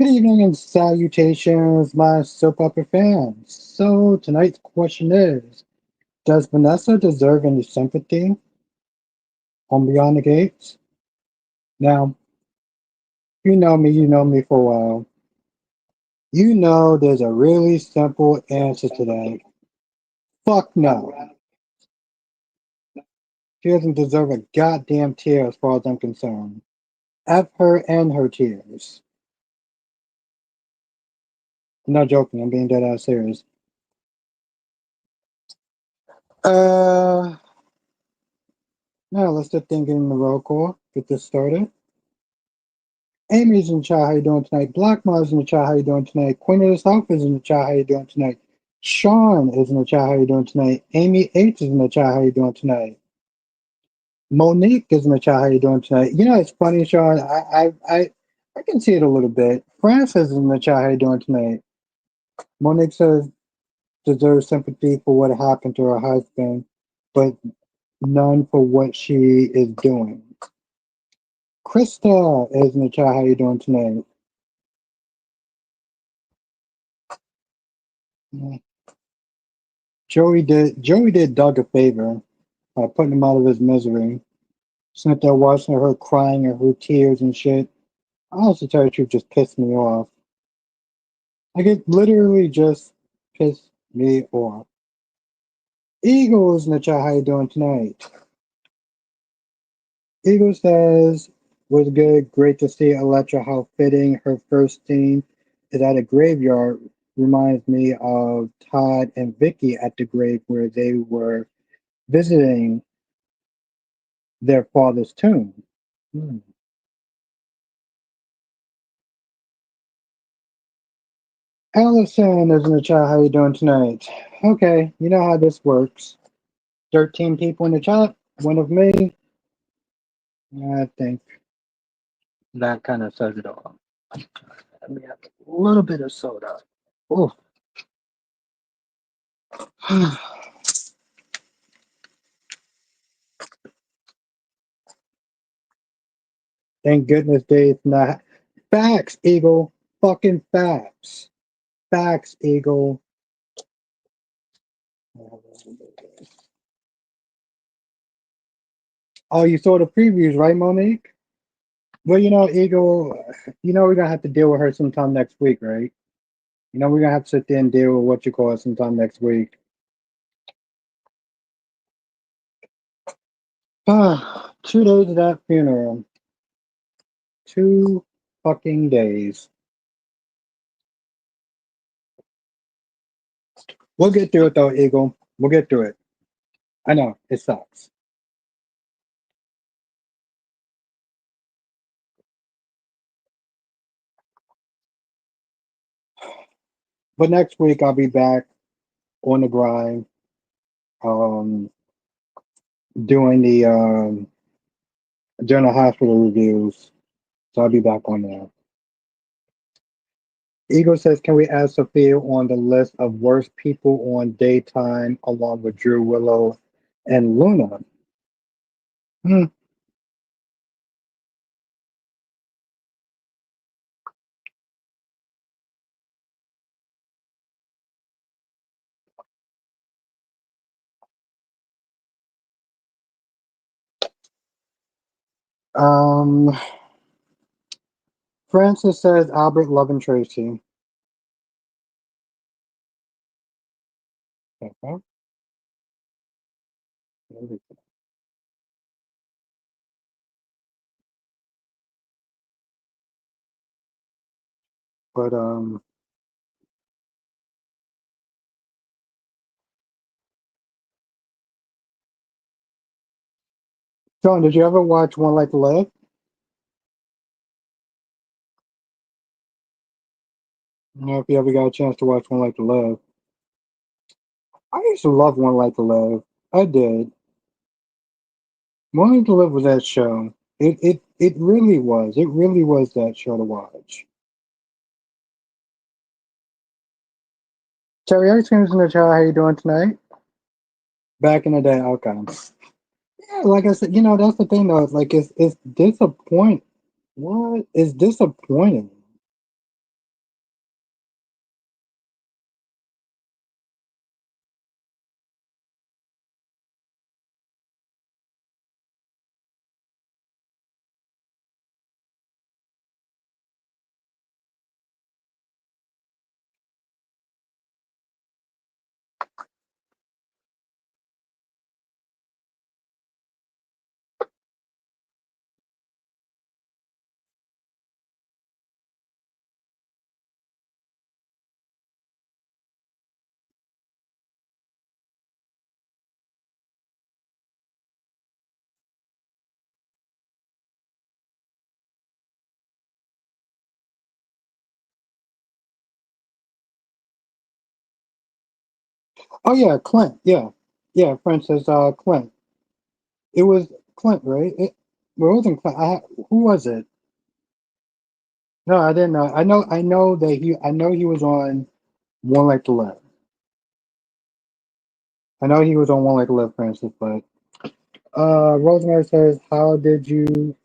Good evening and salutations, my soap opera fans. So, tonight's question is: does Vanessa deserve any sympathy on Beyond the Gates? Now, you know me for a while. You know there's a really simple answer to that. Fuck no. She doesn't deserve a goddamn tear as far as I'm concerned. F her and her tears. I'm not joking, I'm being dead ass serious. Uh, Now let's get thinking in the roll call. Get this started. Amy's in the chat. How you doing tonight? Black Mars in the chat. How you doing tonight? Queen of the South is in the chat. How you doing tonight? Sean is in the chat. How you doing tonight? Amy H is in the chat. How you doing tonight? Monique is in the chat. How you doing tonight? You know it's funny, Sean. I can see it a little bit. Francis is in the chat. How you doing tonight? Monique says deserves sympathy for what happened to her husband, but none for what she is doing. Krista is in the chat. How you doing tonight? Joey did Doug a favor by putting him out of his misery. Sitting there watching her crying and her tears and shit. Honestly, to tell you the truth, just pissed me off. Like it literally just pissed me off. Eagles in the chat, how you doing tonight? Eagle says, was good, great to see Electra, how fitting her first scene is at a graveyard. Reminds me of Todd and Vicky at the grave where they were visiting their father's tomb. Hmm. Allison is in the chat. How you doing tonight? Okay, you know how this works. 13 people in the chat. One of me. I think that kind of says it all. Let me have a little bit of soda. Oh, thank goodness Dave's not. Facts, Eagle. Fucking facts. Facts, Eagle. Oh, you saw the previews, right, Monique? Well, Eagle, we're gonna have to deal with her sometime next week, right? We're gonna have to sit there and deal with what you call it sometime next week. 2 days of that funeral. 2 fucking days. We'll get through it though, Eagle. We'll get through it. I know, it sucks. But next week I'll be back on the grind, um, doing the hospital reviews. So I'll be back on that. Eagle says, can we add Sophia on the list of worst people on daytime along with Drew Willow and Luna? Hmm. Um, Francis says Albert, Love, and Tracy. Okay. But John, did you ever watch One Life to Live? You know, if you ever got a chance to watch One Life to Live. I used to love One Life to Live. I did. One Life to Live was that show. It really was. It really was that show to watch. Terry Ice Cream's in the chat. How you doing tonight? Back in the day, okay. Yeah, like I said, that's the thing though. It's like it's disappointing. What is disappointing? Oh yeah, Clint. Yeah, yeah. Francis Clint. It was Clint, right? Well, it wasn't Clint. Who was it? No, I didn't know. I know that he. I know he was on One Like to Live. I know he was on One Like to Live, Francis. But Rosemary says, "How did you?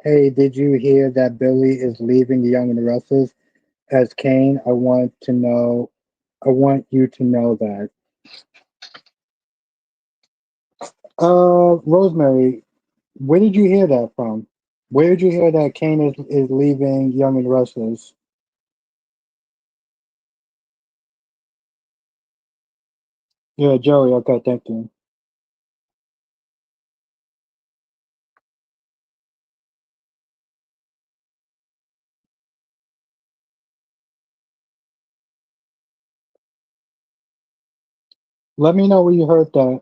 Hey, did you hear that Billy is leaving the Young and the Restless as Kane? I want to know. I want you to know that." Rosemary, where did you hear that from? Where did you hear that Kane is leaving Young and Restless? Yeah, Joey. Okay, thank you. Let me know where you heard that.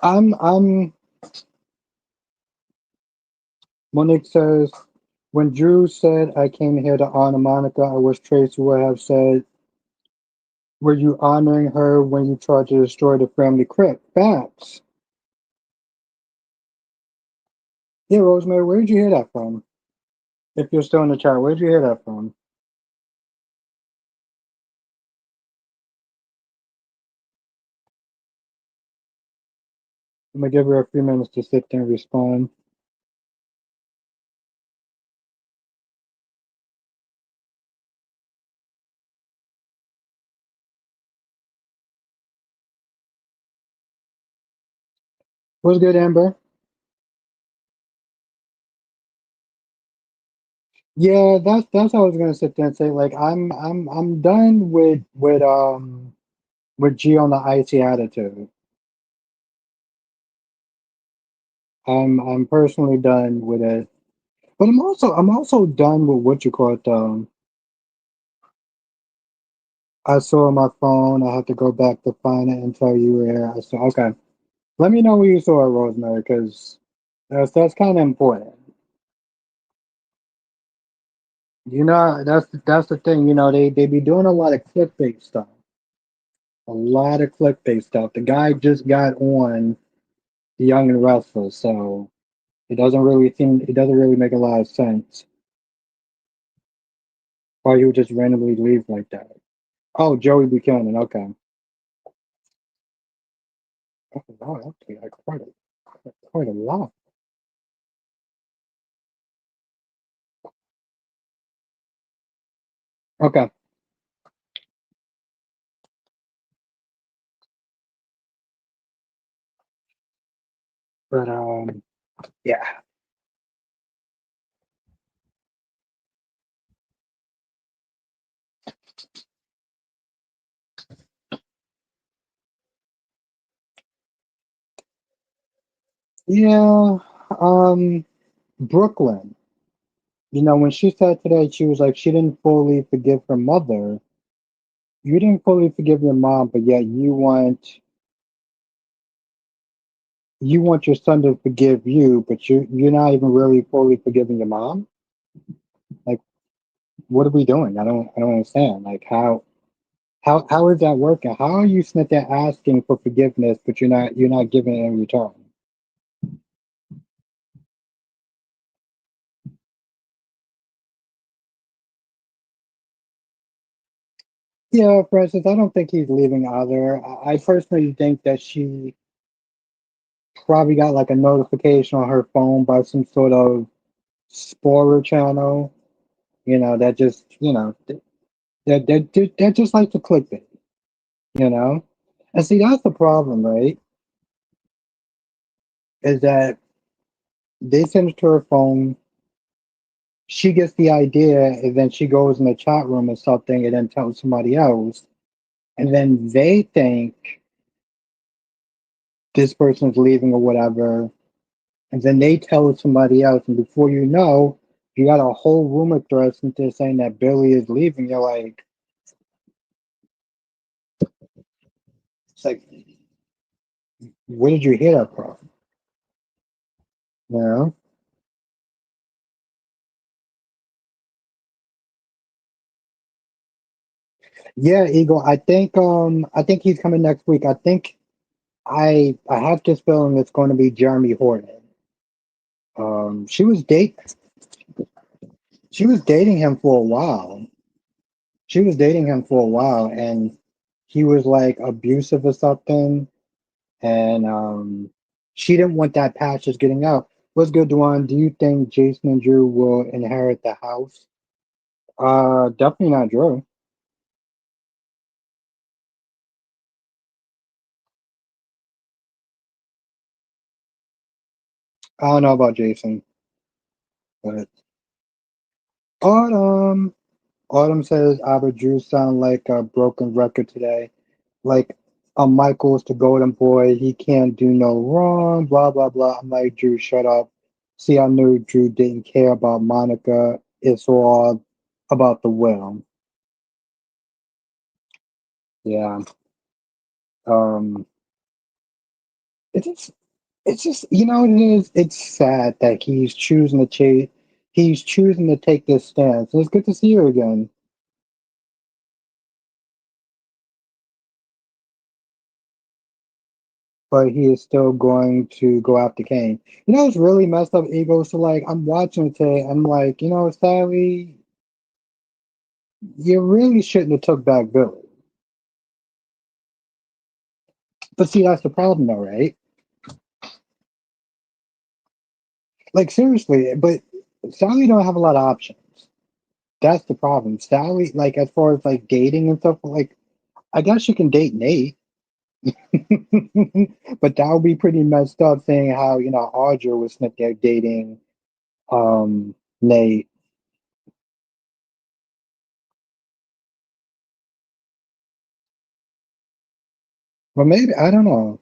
I'm Monique says, when Drew said I came here to honor Monica, I wish Tracy would have said, were you honoring her when you tried to destroy the family crypt? Facts. Yeah, Rosemary, where did you hear that from? If you're still in the chat, where did you hear that from? I'm gonna give her a few minutes to sit there and respond. What's good, Amber? Yeah, that's what I was gonna sit there and say. Like, I'm done with G on the icy attitude. I'm personally done with it. But I'm also done with what you call it. I saw my phone. I have to go back to find it and tell you where I saw. Okay, let me know where you saw it, Rosemary, because that's kind of important. That's the thing. They be doing a lot of clickbait stuff. A lot of clickbait stuff. The guy just got on The Young and Restless, so it doesn't really make a lot of sense why he would just randomly leave like that. Oh, Joey Buchanan. Okay. Oh, wow, that's like quite a lot. Okay, but yeah, yeah. Um, Brooklyn. When she said today, she was like she didn't fully forgive her mother. You didn't fully forgive your mom, but yet you want your son to forgive you, but you're not even really fully forgiving your mom. Like, what are we doing? I don't understand. Like, how is that working? How are you sitting there asking for forgiveness, but you're not giving it in return? Yeah, Francis, I don't think he's leaving either. I personally think that she probably got like a notification on her phone by some sort of spoiler channel, that just, that just like to clickbait, you know? And see, that's the problem, right? Is that they send it to her phone, she gets the idea, and then she goes in the chat room or something and then tells somebody else, and then they think this person's leaving or whatever, and then they tell somebody else, and before you know, you got a whole rumor thrust into saying that Billy is leaving. You're like, it's like, where did you hear that from? You know? Yeah, Eagle. I think he's coming next week. I have this feeling it's going to be Jeremy Horton. She was dating him for a while. She was dating him for a while, and he was like abusive or something, and she didn't want that patch just getting out. What's good, Duan? Do you think Jason and Drew will inherit the house? Definitely not Drew. I don't know about Jason, but Autumn. Autumn says Abba Drew sound like a broken record today. Like Michael's the golden boy, he can't do no wrong, blah blah blah. I'm like, Drew, shut up. See, I knew Drew didn't care about Monica. It's all about the will. Yeah. Um it's just you know what it is? It's sad that he's choosing to take this stance. It's good to see you again. But he is still going to go after Kane. You know, it's really messed up ego. So, like, I'm watching it today. I'm like, you know, Sally, you really shouldn't have took back Billy. But see, that's the problem, though, right? Like, seriously, but Sally don't have a lot of options. That's the problem. Sally, like, as far as like dating and stuff, like, I guess you can date Nate, but that would be pretty messed up. Saying how Audra was sitting there dating Nate. Well, maybe I don't know.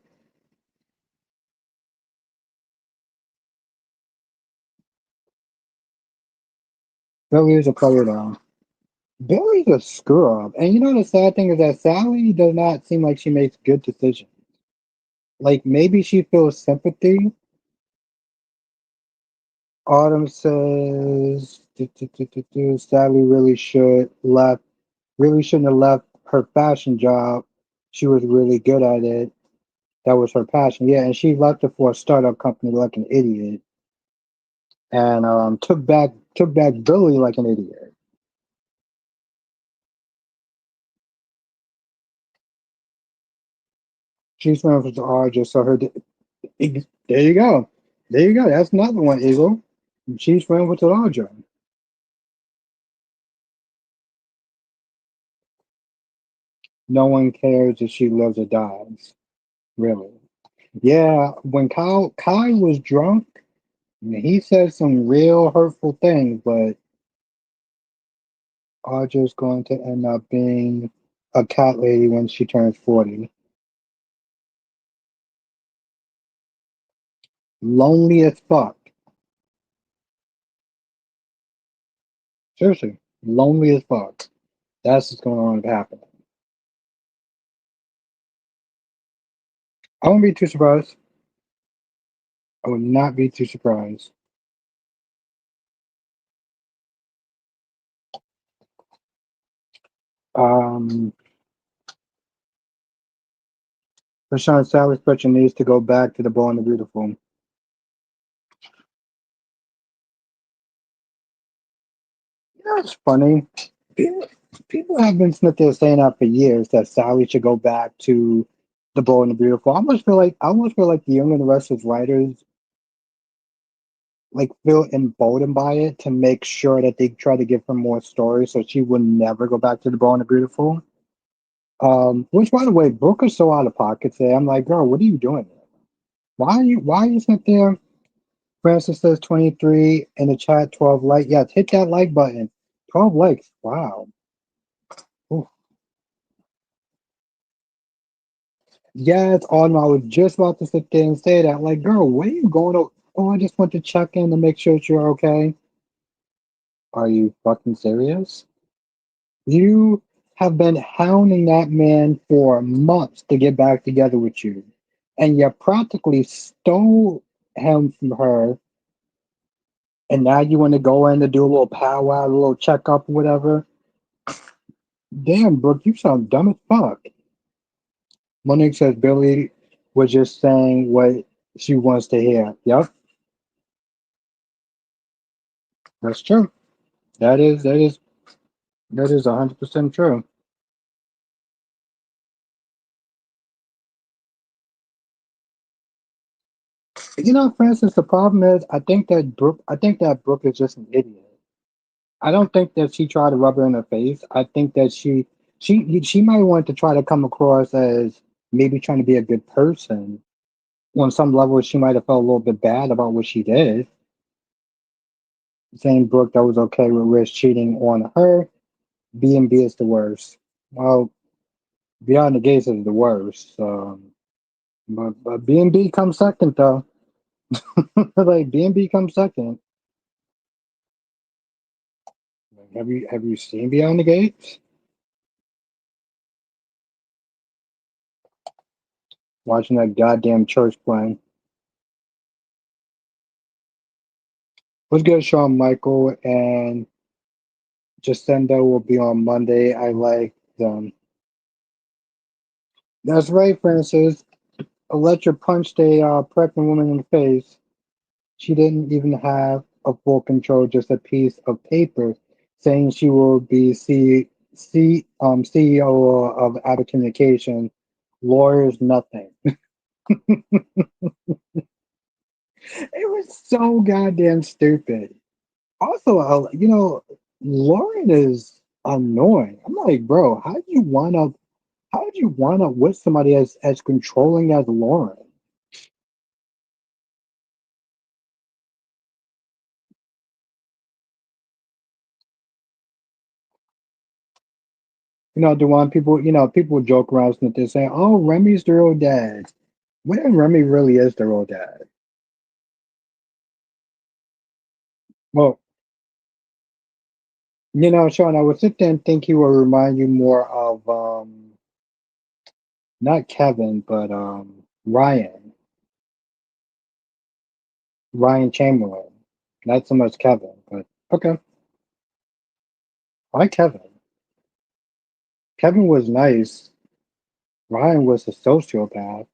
Billy is a player though. Billy's a screw up. And you know the sad thing is that Sally does not seem like she makes good decisions. Like maybe she feels sympathy. Autumn says Sally really shouldn't have left her fashion job. She was really good at it. That was her passion. Yeah, and she left it for a startup company like an idiot. And took back Billy like an idiot. She's went with the R just so her there you go. There you go. That's another one, Eagle. She's friends with the larger. No one cares if she lives or dies. Really. Yeah, when Kai was drunk, he said some real hurtful things, but Audra's going to end up being a cat lady when she turns 40. Lonely as fuck. Seriously. Lonely as fuck. That's what's going on to happen. I wouldn't be too surprised. I would not be too surprised. Um, Rashawn Sally's picture needs to go back to the Boy and the Beautiful. You know, it's funny. People, people have been sitting there saying that for years that Sally should go back to the Bold and the Beautiful. I almost feel like the Young and the Restless writers like feel emboldened by it to make sure that they try to give her more stories so she would never go back to the Bold and the Beautiful. Which by the way, Brooke is so out of pocket today. I'm like, girl, what are you doing here? Why are you sitting there? Francis says 23 in the chat, 12 like. Yes, hit that like button. 12 likes. Wow. Ooh. Yeah, it's on. I was just about to sit there and say that. Like, girl, where you going to? Oh, I just want to check in to make sure that you're okay. Are you fucking serious? You have been hounding that man for months to get back together with you. And you practically stole him from her. And now you want to go in to do a little powwow, a little checkup, whatever. Damn, Brooke, you sound dumb as fuck. Monique says Billy was just saying what she wants to hear. Yep, that's true. That is 100% true. Francis, the problem is I think that Brooke is just an idiot. I don't think that she tried to rub her in her face. I think that she might want to try to come across as maybe trying to be a good person. On some level, she might have felt a little bit bad about what she did. Saying Brooke that was okay with Rich cheating on her. B&B is the worst. Well, Beyond the Gates is the worst. But B&B comes second though. Like B&B comes second. Have you seen Beyond the Gates? Watching that goddamn church playing. What's good, Shawn Michael and Jacinda will be on Monday. I like them. That's right, Francis. Electra punched a pregnant woman in the face. She didn't even have a full control, just a piece of paper saying she will be CEO of Abbott Communication. Lawyers, nothing. It was so goddamn stupid. Also, Lauren is annoying. I'm like, bro, how did you wind up with somebody as controlling as Lauren? Dewan, people joke around and they're saying, "Oh, Remy's the real dad." When Remy really is the real dad? Well, Sean, I would sit there and think he will remind you more of not Kevin, but Ryan Chamberlain. Not so much Kevin, but okay. I like Kevin. Kevin was nice. Ryan was a sociopath.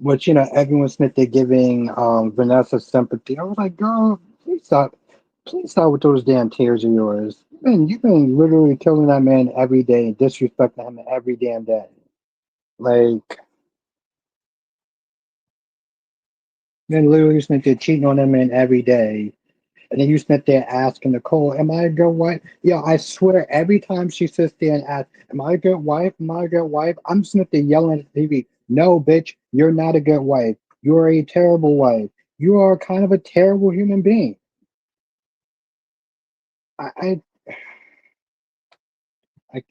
Which, everyone Smith they're giving Vanessa sympathy. I was like, girl, please stop. Please stop with those damn tears of yours. You've been literally killing that man every day, disrespecting him every damn day. Like, then literally Smith they're cheating on that man every day. And then you sit there asking Nicole, am I a good wife? Yeah, I swear every time she sits there and asks, am I a good wife? Am I a good wife? I'm sitting there yelling at the TV, no, bitch, you're not a good wife. You are a terrible wife. You are kind of a terrible human being. I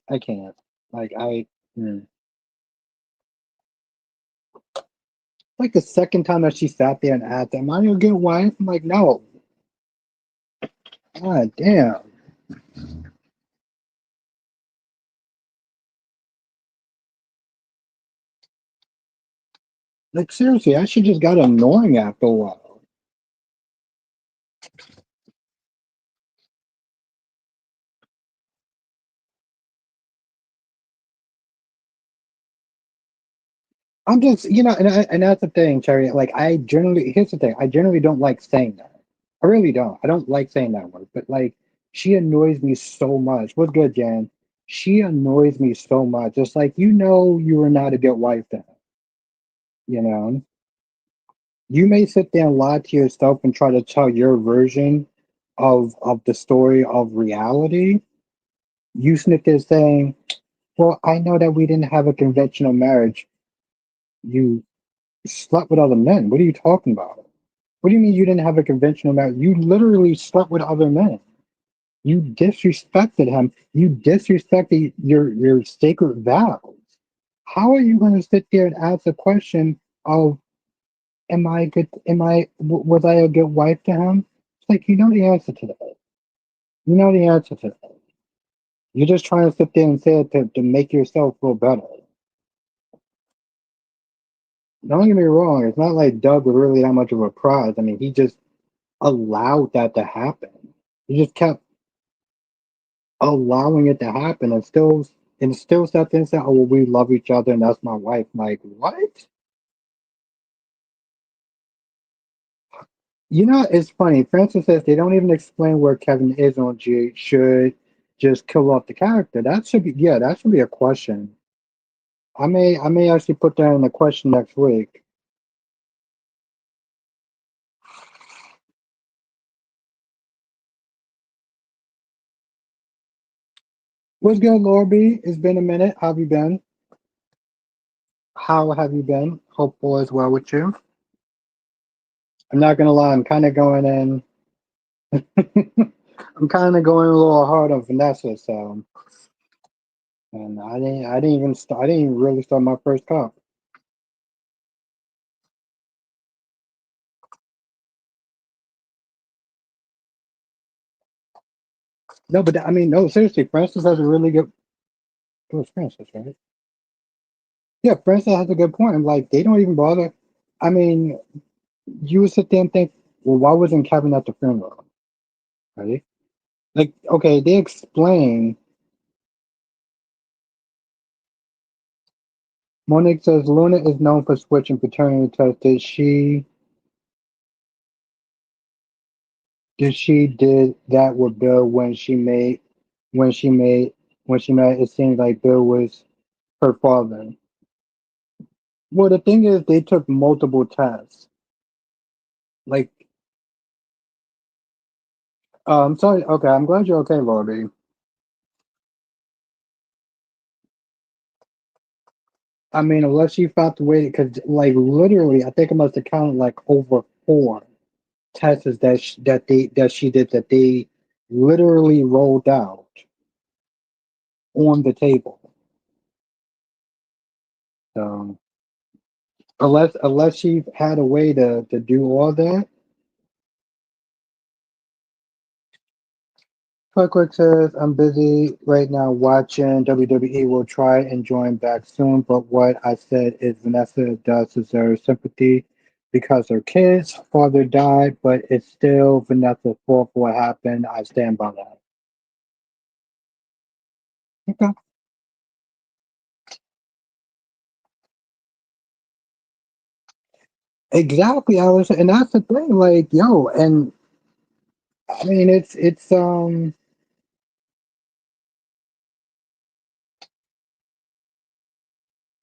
I can't. Like like the second time that she sat there and asked, am I a good wife? I'm like, no. God damn. Like seriously, I should just got annoying after a while. I'm just, and that's the thing, Cherry. Like, here's the thing. I generally don't like saying that. I really don't. I don't like saying that word. But like, she annoys me so much. What's good, Jan? She annoys me so much. It's like, you are not a good wife to him. You know, you may sit there and lie to yourself and try to tell your version of the story of reality. You sit there saying, "Well, I know that we didn't have a conventional marriage. You slept with other men. What are you talking about? What do you mean you didn't have a conventional marriage? You literally slept with other men. You disrespected him. You disrespected your sacred vows. How are you going to sit there and ask the question of, am I good? Was I a good wife to him? It's like, you know the answer to that. You know the answer to that. You're just trying to sit there and say it to make yourself feel better. Don't get me wrong. It's not like Doug was really that much of a prize. I mean, he just allowed that to happen. He just kept allowing it to happen, and still sat there and said, "Oh, well, we love each other, and that's my wife." Like, what? You know, it's funny. Francis says they don't even explain where Kevin is on G. Should just kill off the character. That should be, yeah, that should be a question. I may actually put that in a question next week. What's good, Lorby? It's been a minute. How have you been? How have you been? Hope all is well with you. I'm not gonna lie, I'm kind of going in. I'm kind of going a little hard on Vanessa, so and I didn't even really start my first cup. No, but I mean, no, seriously, Francis has a really good. It was Francis, right? Yeah, Francis has a good point. I'm like, they don't even bother. I mean, you would sit there and think, well, why wasn't Kevin at the funeral? Right? Like, okay, they explain. Monique says Luna is known for switching paternity tests. Did she did that with Bill when she made when she made it seemed like Bill was her father. Well, the thing is, they took multiple tests. Like, I'm sorry. Okay, I'm glad you're okay, Lordy. I mean, unless she found the way, because like literally, I think I must have counted like over four tests that she did that they literally rolled out on the table. So unless she had a way to do all that. Quick says, I'm busy right now watching WWE. Will try and join back soon, but what I said is Vanessa does deserve sympathy because her kid's father died, but it's still Vanessa's fault for what happened. I stand by that. Okay. Exactly, Alice. And that's the thing, like, yo, and I mean it's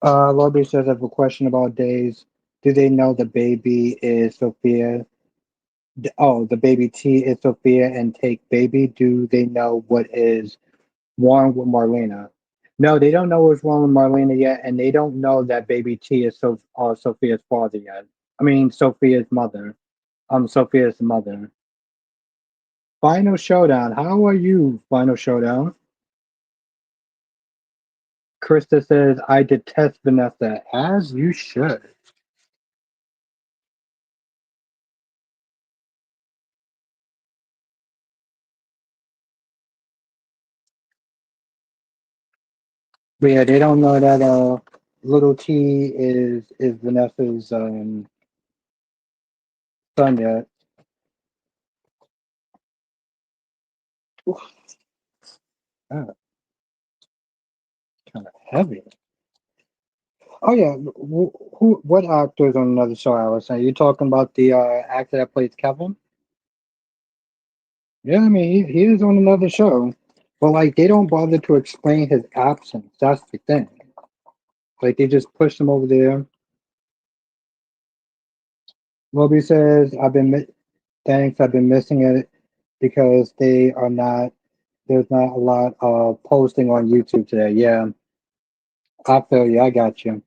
Lobby says I have a question about days. Do they know the baby is Sophia? Oh, the baby T is Sophia and take baby. Do they know what is wrong with Marlena? No, they don't know what's wrong with Marlena yet, and they don't know that baby T is Sophia's father yet. I mean, Sophia's mother. Sophia's mother. Final Showdown. How are you, Final Showdown? Krista says, I detest Vanessa, as you should. But yeah, they don't know that little T is Vanessa's son yet. Oof, that's kind of heavy. Oh yeah, what actor is on another show? I was saying, you talking about the actor that plays Kevin? Yeah, I mean he is on another show, but like they don't bother to explain his absence. That's the thing. Like they just push him over there. Roby says, thanks. I've been missing it because they are not. There's not a lot of posting on YouTube today. Yeah, I feel you. I got you.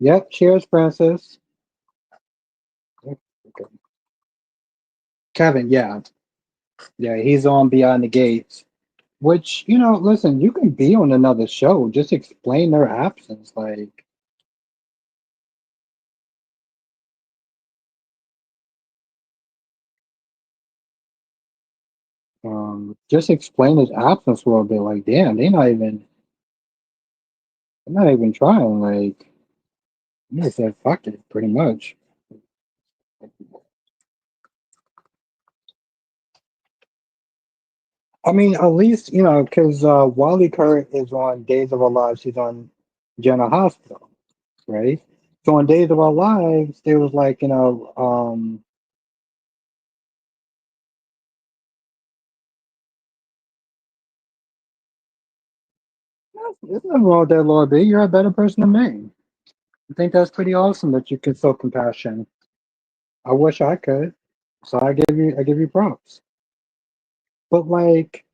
Yep. Cheers, Francis. Okay. Kevin. Yeah, yeah. He's on Beyond the Gates. Which listen, you can be on another show. Just explain their absence. Like, just explain his absence a little bit. Like, damn, they're not even trying. Like, they said, fuck it, pretty much. I mean, at least, because Wally Kurt is on Days of Our Lives, he's on General Hospital, right? So on Days of Our Lives, there was like, there's nothing wrong with that, Lord B. You're a better person than me. I think that's pretty awesome that you can show compassion. I wish I could. So I give you props. But like,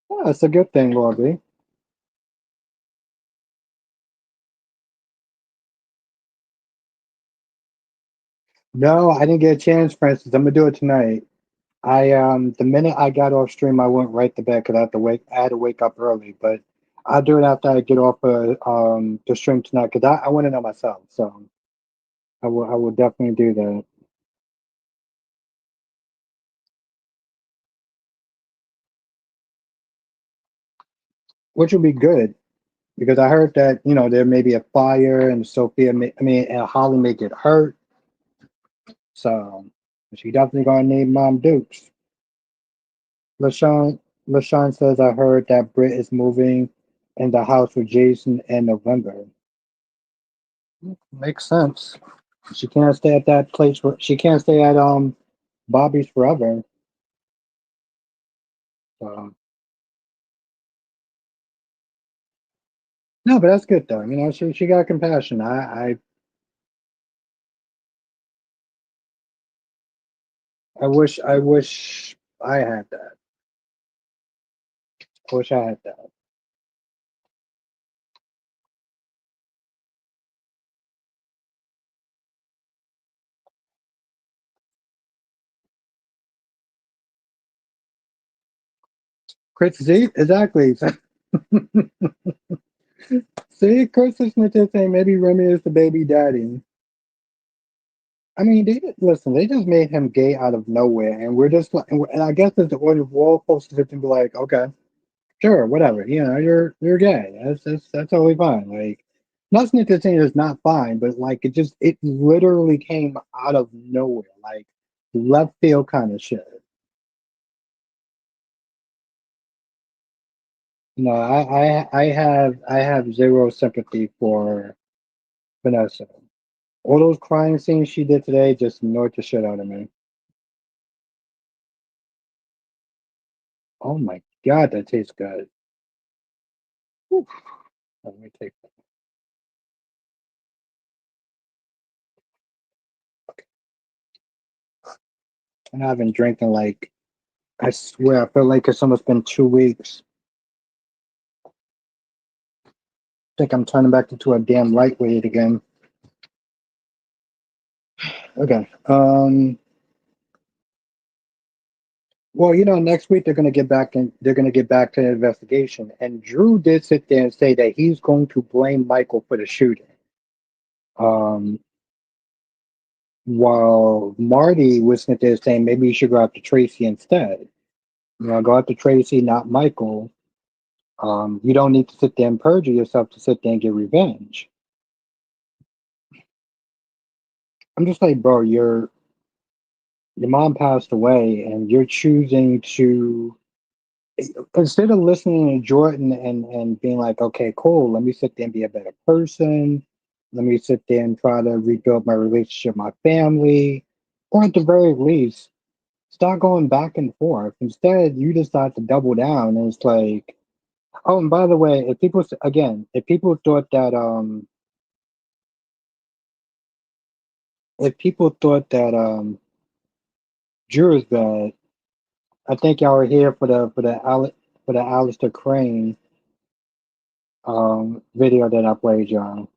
yeah, it's a good thing, Lord B. No, I didn't get a chance, Francis. I'm gonna do it tonight. The minute I got off stream, I went right to bed because I had to wake up early. But I'll do it after I get off the stream tonight because I want to know myself. So I will definitely do that, which will be good because I heard that there may be a fire and and Holly may get hurt. So she definitely gonna need Mom Dukes. LaShawn LaShawn says I heard that Britt is moving in the house with Jason in November. Makes sense. She can't stay at that place. She can't stay at Bobby's forever. So no, but that's good though. She got compassion. I wish I had that. I wish I had that. Chris, see exactly. See, Chris is just saying maybe Remy is the baby daddy. I mean, listen. They just made him gay out of nowhere, and we're just like, and I guess as the audience, we're all supposed to sit and be like, okay, sure, whatever. You're gay. That's totally fine. Like nothing to say is not fine, but like it literally came out of nowhere, like left field kind of shit. No, I have zero sympathy for Vanessa. All those crying scenes she did today just annoyed the shit out of me. Oh my god, that tastes good. Whew. Let me take that. And I've been drinking like I swear I feel like it's almost been 2 weeks. I think I'm turning back into a damn lightweight again. Okay. Well, next week they're gonna get back to the investigation. And Drew did sit there and say that he's going to blame Michael for the shooting. Um, while Marty was sitting there saying maybe you should go after Tracy instead. Go after Tracy, not Michael. You don't need to sit there and perjure yourself to sit there and get revenge. I'm just like, bro, your mom passed away, and you're choosing to instead of listening to Jordan and being like, okay, cool, let me sit there and be a better person. Let me sit there and try to rebuild my relationship, my family, or at the very least, start going back and forth. Instead, you decide to double down, and it's like, oh, and by the way, if people thought that if people thought that Drew is bad, I think y'all are here for the Alistair Crane video that I played y'all.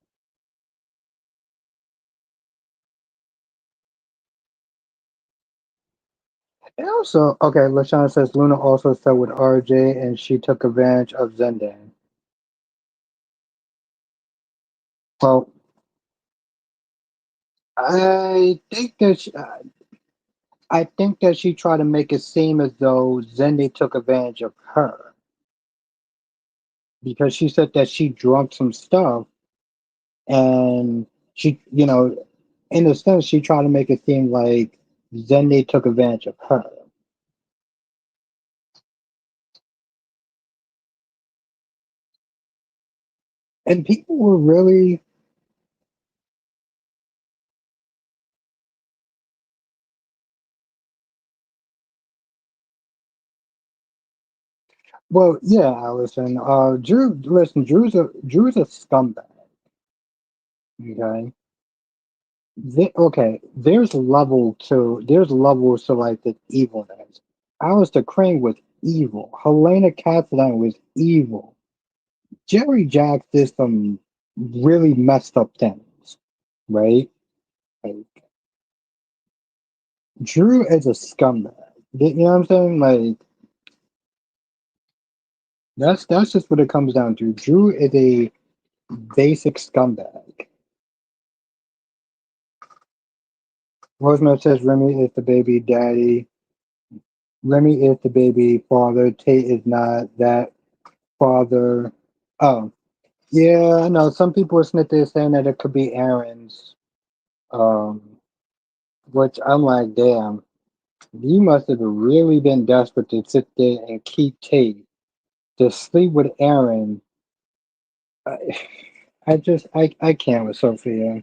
And also, okay, LaShawn says Luna also slept with RJ and she took advantage of Zendan. Well, I think that she tried to make it seem as though Zenday took advantage of her because she said that she drunk some stuff and in a sense, she tried to make it seem like Zenday took advantage of her. And people were really well, yeah, Allison. Drew, listen, Drew's a scumbag. Okay, okay. There's levels to like the evilness. Alistair Crane was evil. Helena Castellan was evil. Jerry Jacks did some really messed up things, right? Like Drew is a scumbag. You know what I'm saying? Like that's just what it comes down to. Drew is a basic scumbag. Rosemary says Remy is the baby daddy. Remy is the baby father. Tate is not that father. Oh, yeah, I know. Some people are snitching saying that it could be Aaron's. Um, which I'm like, damn, you must have really been desperate to sit there and keep Tate to sleep with Aaron. I, I can't with Sophia.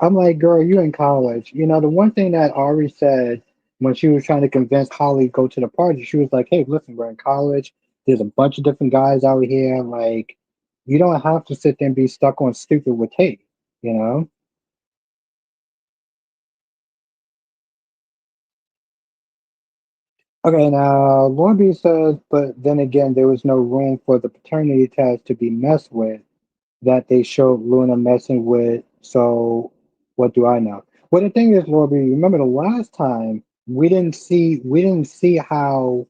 I'm like, girl, you in college. You know, the one thing that Ari said when she was trying to convince Holly to go to the party, she was like, hey, listen, we're in college. There's a bunch of different guys out here. Like, you don't have to sit there and be stuck on stupid with Tate, you know? Okay, now, Lord B says, but then again, there was no room for the paternity test to be messed with that they showed Luna messing with. So, what do I know? Well, the thing is, Lord B, remember the last time we didn't see how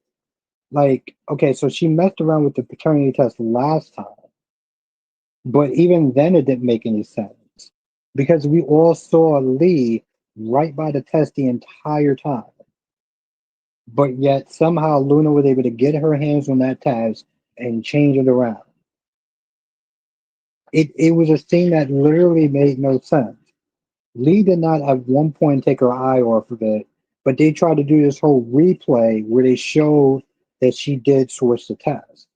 like okay, so she messed around with the paternity test last time, but even then it didn't make any sense because we all saw Lee right by the test the entire time, but yet somehow Luna was able to get her hands on that test and change it around. It was a scene that literally made no sense. Lee did not at one point take her eye off of it, but they tried to do this whole replay where they showed that she did switch the test.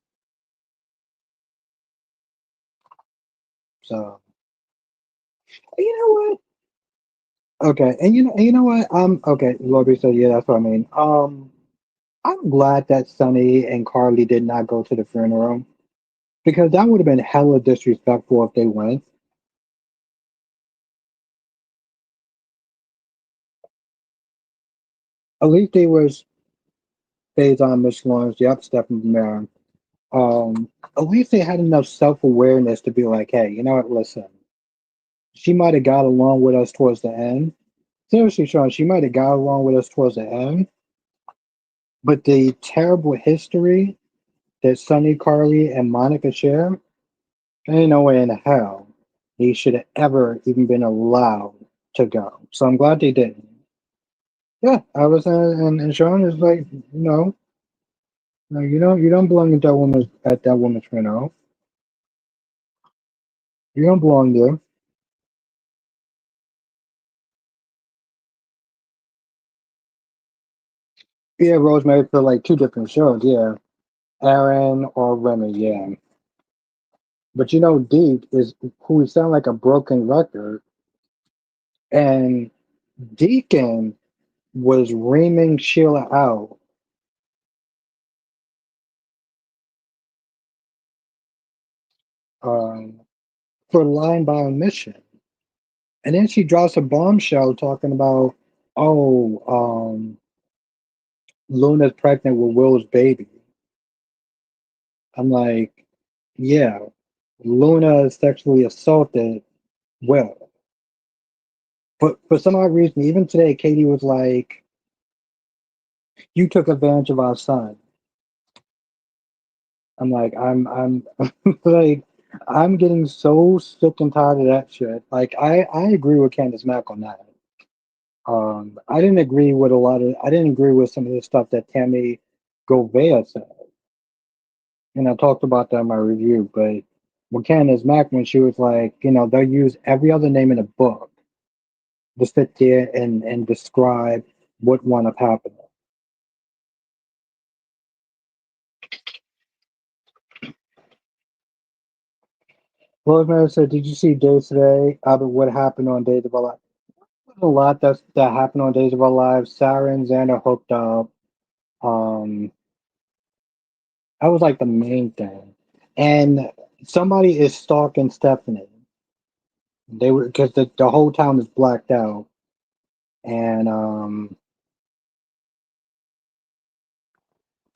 So you know what? Okay, and you know what? Okay. Lobby said, yeah, that's what I mean. I'm glad that Sonny and Carly did not go to the funeral because that would have been hella disrespectful if they went. At least they was Faison, Miss Lawrence, yep, Stephen Marin. At least they had enough self awareness to be like, hey, you know what? Listen, she might have got along with us towards the end. Seriously, Sean, she might have got along with us towards the end, but the terrible history that Sonny, Carly, and Monica share, ain't no way in hell he should have ever even been allowed to go. So I'm glad they didn't. Yeah, I was, and Sean is like, no, you don't belong at that woman's funeral. You don't belong there. Yeah, Rosemary for like two different shows. Yeah, Aaron or Remy. Yeah, but Deke is who sound like a broken record, and Deacon was reaming Sheila out um, for lying by omission. And then she drops a bombshell talking about, oh, Luna's pregnant with Will's baby. I'm like, yeah, Luna sexually assaulted Will. But for some odd reason, even today, Katie was like, you took advantage of our son. I'm like, I'm like, I'm getting so sick and tired of that shit. Like, I agree with Candace Mack on that. I didn't agree with some of the stuff that Tammy Govea said, and I talked about that in my review. But with Candace Mack, when she was like, they'll use every other name in the book to sit there and describe what wound up happening. Rosemary said, "Did you see Days Today? Out of what happened on Days of Our Lives? A lot that happened on Days of Our Lives. Sarah and Xander hooked up. Um, that was like the main thing. And somebody is stalking Stephanie. They were because the whole town is blacked out, and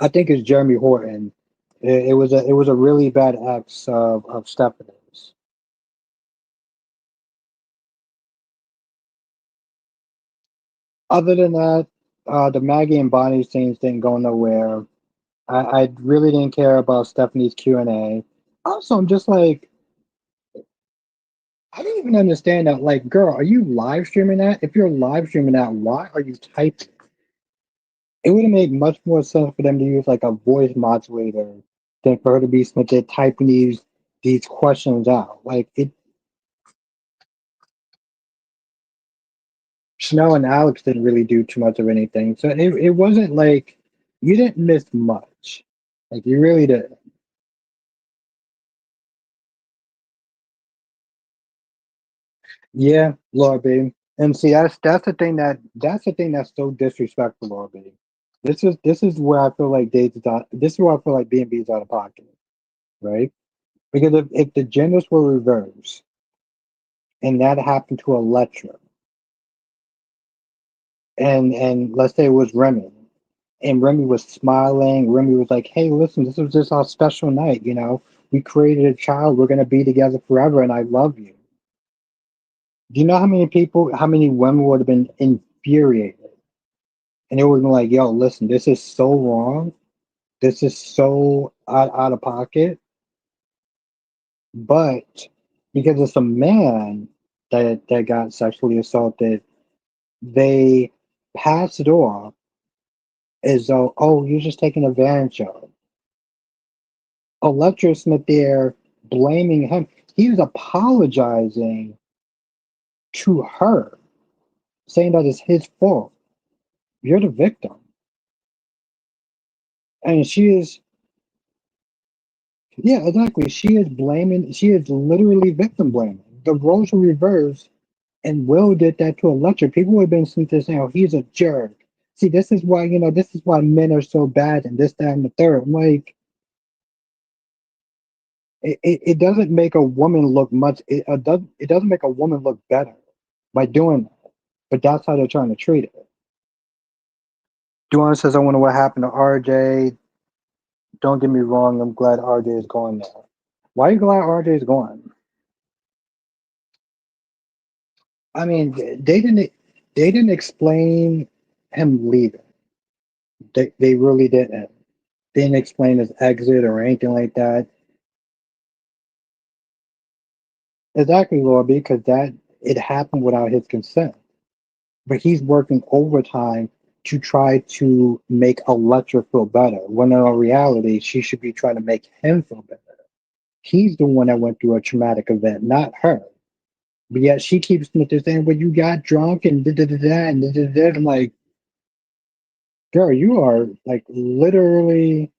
I think it's Jeremy Horton. It was a really bad ex of Stephanie's. Other than that, the Maggie and Bonnie scenes didn't go nowhere. I really didn't care about Stephanie's Q&A. Also, I'm just like, I don't even understand that. Like, girl, are you live streaming that? If you're live streaming that, why are you typing? It would have made much more sense for them to use like a voice modulator than for her to be Smith typing these questions out. Like it, Chanel and Alex didn't really do too much of anything, so it wasn't like you didn't miss much. Like you really did. Yeah, Laura B. And see, that's the thing that's so disrespectful, Laura B. This is where I feel like dates is out. This is where I feel like B and B is out of pocket, right? Because if the genders were reversed and that happened to Electra, and let's say it was Remy, and Remy was smiling, Remy was like, "Hey, listen, this was just our special night. We created a child. We're gonna be together forever, and I love you." Do you know how many people, how many women would have been infuriated? And it would have been like, yo, listen, this is so wrong. This is so out of pocket. But because it's a man that got sexually assaulted, they pass it off as though, oh, you're just taking advantage of. Electra Smith there blaming him. He was apologizing to her, saying that it's his fault. You're the victim. And she is, yeah, exactly. She is literally victim blaming. The roles were reversed, and Will did that to Electra. People would have been sitting there saying, oh, he's a jerk. See, this is why men are so bad, and this, that, and the third. I'm like, it doesn't make a woman look much, it doesn't make a woman look better by doing that. But that's how they're trying to treat it. Duane says, I wonder what happened to RJ. Don't get me wrong, I'm glad RJ is going now. Why are you glad RJ is going? I mean, they didn't explain him leaving. They really didn't. They didn't explain his exit or anything like that. Exactly, Laura, because that it happened without his consent. But he's working overtime to try to make Electra feel better. When in reality, she should be trying to make him feel better. He's the one that went through a traumatic event, not her. But yet she keeps saying, "Well, you got drunk and da da da da and da da da." I'm like, girl, you are like literally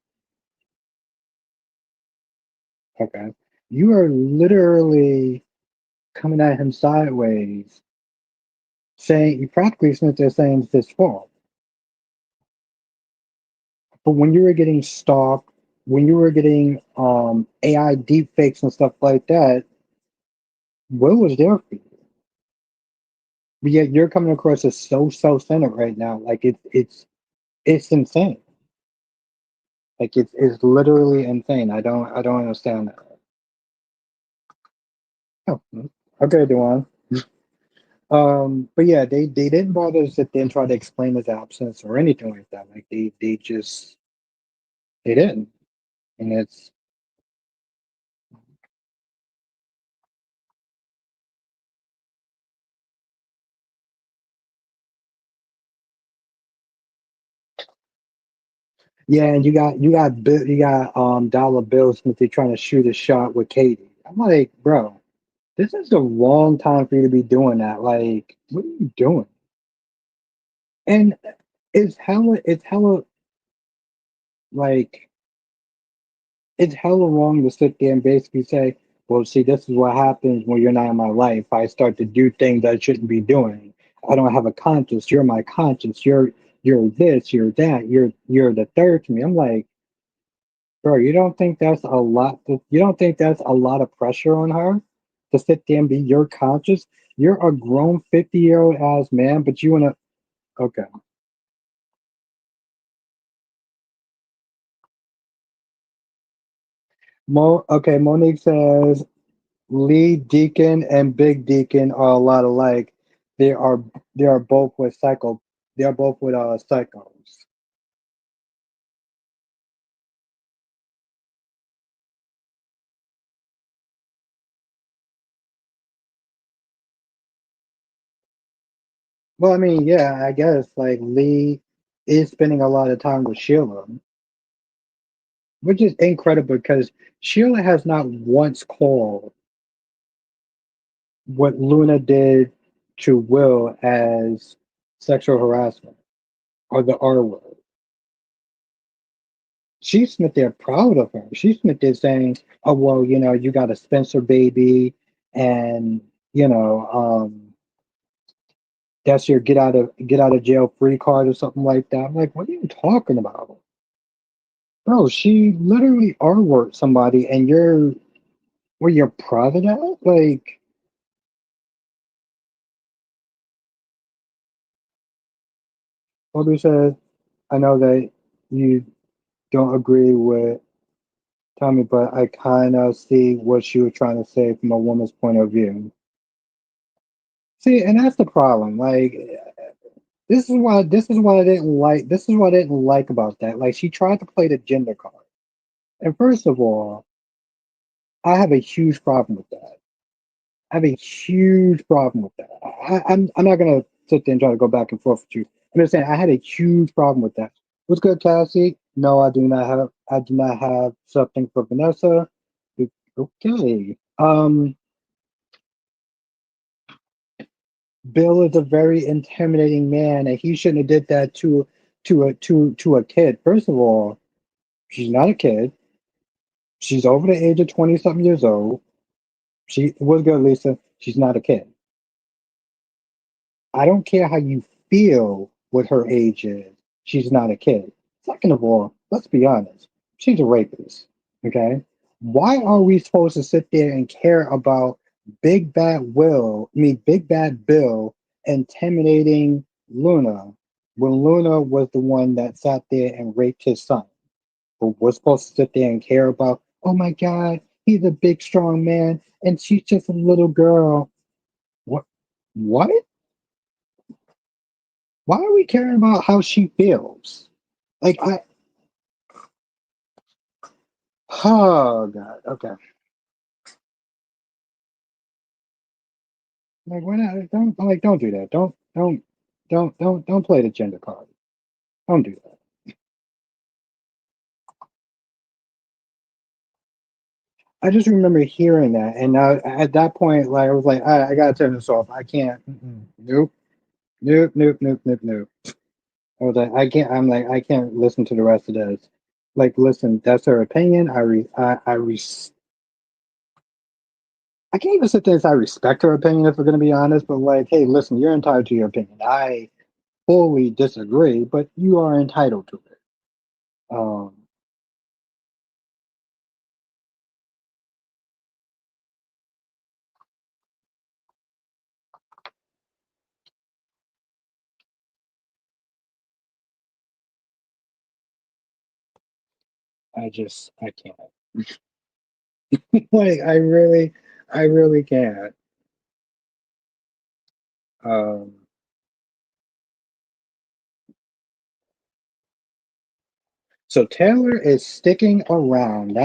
okay. You are literally coming at him sideways, saying you practically since they're saying it's his fault. But when you were getting stalked, when you were getting AI deepfakes and stuff like that, Will was there for you. But yet you're coming across as so self-centered right now. Like it's insane. Like it's literally insane. I don't understand that. Oh, okay, Dewan. But yeah, they didn't bother to sit there and try to explain his absence or anything like that. Like they just they didn't. And it's yeah, and you got Dollar Bill Smith trying to shoot a shot with Katie. I'm like, bro, this is the wrong time for you to be doing that. Like, what are you doing? And it's hella like it's hella wrong to sit there and basically say, Well, see, this is what happens when you're not in my life. I start to do things I shouldn't be doing. I don't have a conscience. You're my conscience. You're this. You're that. You're the third to me. I'm like, bro, you don't think that's a lot? You don't think that's a lot of pressure on her to sit there and be your conscience? You're a grown 50-year-old ass man, but you wanna okay. Monique says Lead Deacon and Big Deacon are a lot alike. They are they are both with psycho. They are both with psychos. Well, I mean, yeah, I guess like Lee is spending a lot of time with Sheila, which is incredible because Sheila has not once called what Luna did to Will as sexual harassment or the R word. She's Smith there proud of her. She's Smith there saying, "Oh well, you got a Spencer baby, and you know, that's your get out of jail free card or something like that." I'm like, what are you talking about, bro? She literally R word somebody, and you're proud of that? Like, Obi says, I know that you don't agree with Tommy, but I kind of see what she was trying to say from a woman's point of view. See, and that's the problem. Like, this is what I didn't like about that. Like, she tried to play the gender card. And first of all, I have a huge problem with that. I have a huge problem with that. I'm not gonna sit there and try to go back and forth with you. I'm just saying I had a huge problem with that. What's good, Cassie? No, I do not have something for Vanessa. Okay. Bill is a very intimidating man, and he shouldn't have did that to a kid. First of all, she's not a kid. She's over the age of 20 something years old. She was good, Lisa. She's not a kid. I don't care how you feel what her age is. She's not a kid. Second of all, let's be honest. She's a rapist. Okay? Why are we supposed to sit there and care about Big Bad Bill intimidating Luna when Luna was the one that sat there and raped his son? But we're supposed to sit there and care about, oh my God, he's a big, strong man, and she's just a little girl. What? What? Why are we caring about how she feels? Like oh God, okay. Like why not? Don't do that. Don't play the gender card. Don't do that. I just remember hearing that, and at that point, like I was like, I gotta turn this off. I can't. Nope, nope, nope, nope, nope, nope. I was like, I can't. I'm like, I can't listen to the rest of this. Like, listen, that's her opinion. I can't even sit there and say I respect her opinion if we're gonna be honest. But like, hey, listen, you're entitled to your opinion. I fully disagree, but you are entitled to it. Um, I can't. Like, I really can't. Um, so Taylor is sticking around.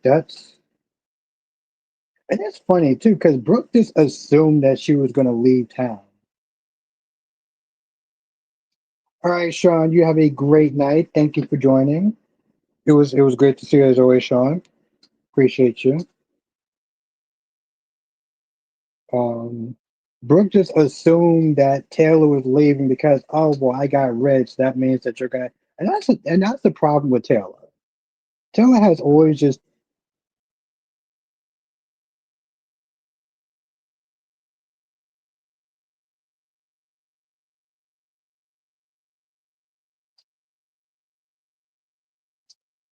That's and it's funny too because Brooke just assumed that she was going to leave town. All right, Sean, you have a great night. Thank you for joining. It was great to see you as always, Sean. Appreciate you. Um, Brooke just assumed that Taylor was leaving because, oh well, I got rich. That means that you're gonna, and that's the problem with Taylor. Taylor has always just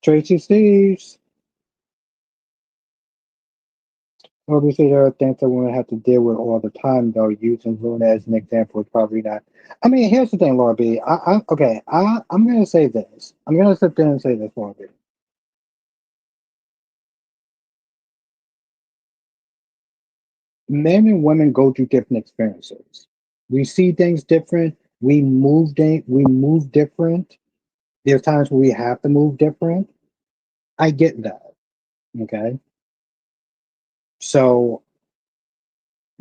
Tracy Steves. Obviously, there are things that women have to deal with all the time, though. Using Luna as an example is probably not. I mean, here's the thing, Laura B. Okay, I'm going to say this. I'm going to sit there and say this, Laura B. Men and women go through different experiences. We see things different. We move different. There's times where we have to move different. I get that. Okay. So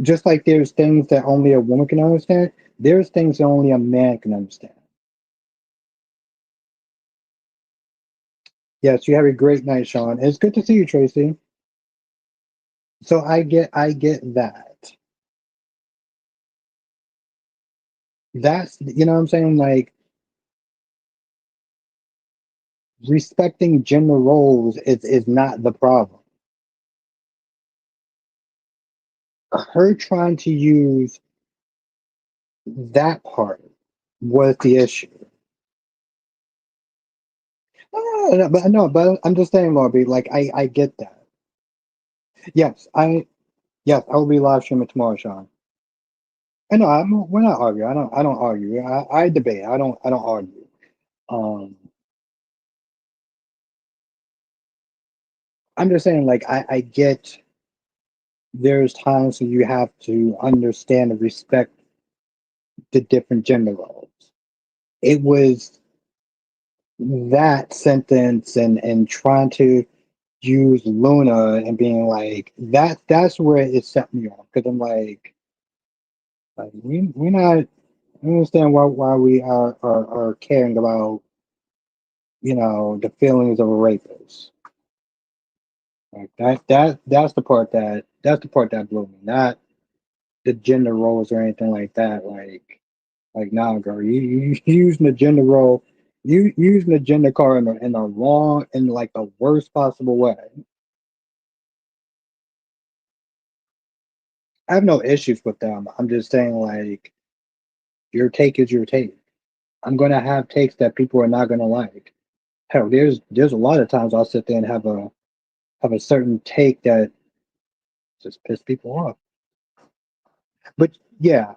just like there's things that only a woman can understand, there's things that only a man can understand. Yes, you have a great night, Sean. It's good to see you, Tracy. So I get that. That's what I'm saying, like respecting gender roles is not the problem. Her trying to use that part was the issue. But I'm just saying, Lobby, like I get that. Yes, yes, I will be live streaming tomorrow, Sean. I know we're not arguing. I don't argue. I debate. I don't argue. Um, I'm just saying, like I get there's times when you have to understand and respect the different gender roles. It was that sentence and trying to use Luna and being like that's where it set me off because I'm like we're not I understand why we are caring about the feelings of a rapist. Like that's the part that blew me, not the gender roles or anything like that. Like nah, girl, you using the gender role, you using the gender card in the wrong in like the worst possible way. I have no issues with them. I'm just saying like your take is your take. I'm gonna have takes that people are not gonna like. Hell, there's a lot of times I'll sit there and have a certain take that just piss people off. But yeah,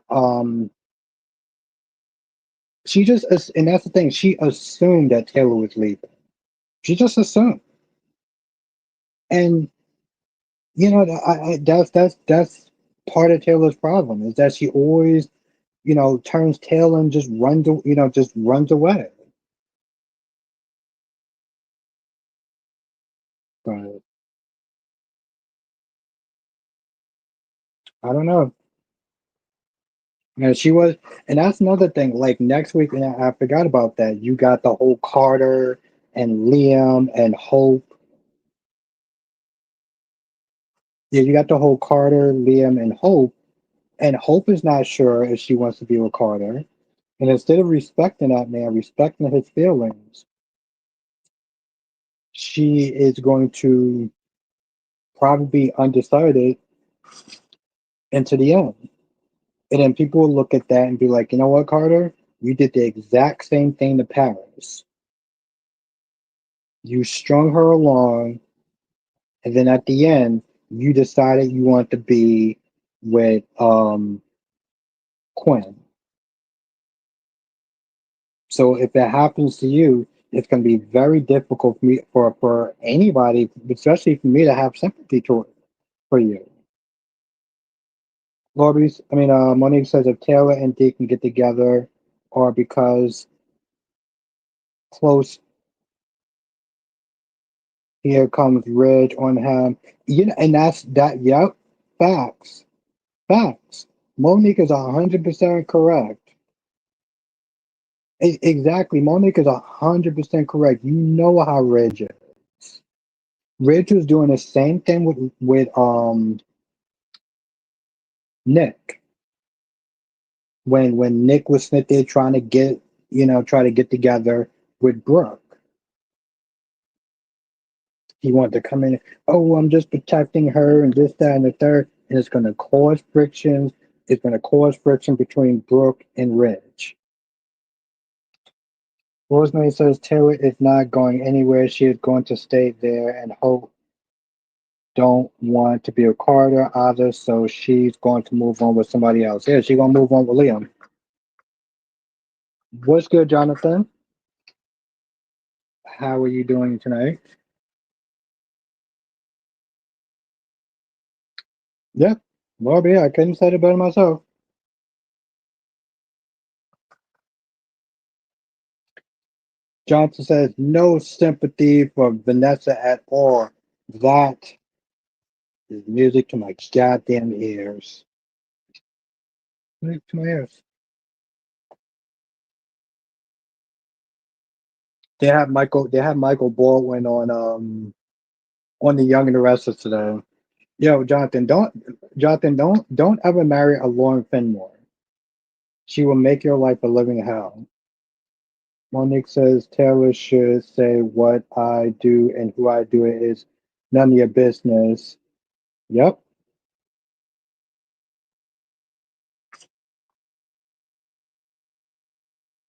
she just and that's the thing. She assumed that Taylor was leaving. She just assumed, and that's part of Taylor's problem is that she always turns tail and just runs away. But I don't know. And she was, and that's another thing. Like next week, and I forgot about that. You got the whole Carter and Liam and Hope. Yeah, you got the whole Carter, Liam, and Hope. And Hope is not sure if she wants to be with Carter. And instead of respecting that man, respecting his feelings, she is going to probably be undecided into the end. And then people will look at that and be like, you know what, Carter? You did the exact same thing to Paris. You strung her along, and then at the end, you decided you want to be with Quinn. So if that happens to you, it's going to be very difficult for me for anybody, especially for me, to have sympathy for you. Monique says if Taylor and Dee can get together, or because close here comes Ridge on him, and that's that. Yep, facts, facts. Monique is 100% correct. Exactly, Monique is 100% correct. You know how Ridge is. Ridge was doing the same thing with Nick when Nick was sitting there trying to try to get together with Brooke. He wanted to come in. Oh, I'm just protecting her and this, that, and the third, and it's going to cause frictions. It's going to cause friction between Brooke and Ridge. Rosemary says Taylor is not going anywhere. She is going to stay there, and Hope don't want to be a Carter either, so she's going to move on with somebody else. Yeah, she's gonna move on with Liam. What's good, Jonathan? How are you doing tonight? Yep. Well, yeah, I couldn't say it better myself. Johnson says no sympathy for Vanessa at all. That is music to my goddamn ears. Music to my ears. They had Michael. They had Michael Baldwin on the Young and the Restless today. Yo, Jonathan, don't ever marry a Lauren Finmore. She will make your life a living hell. Monique says Taylor should say what I do and who I do it is none of your business. Yep.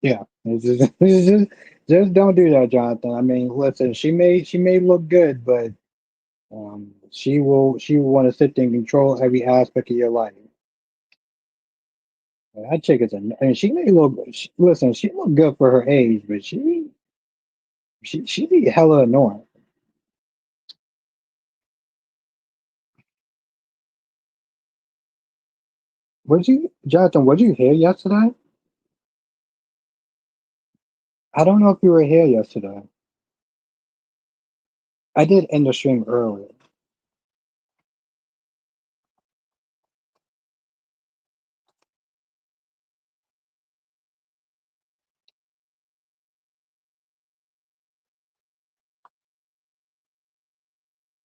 Yeah. Just don't do that, Jonathan. I mean, listen, she may look good, but she will want to sit there and control every aspect of your life. That chick is I mean, she may look. Listen, she look good for her age, but she be hella annoying. Jonathan? What did you hear yesterday? I don't know if you were here yesterday. I did end the stream early.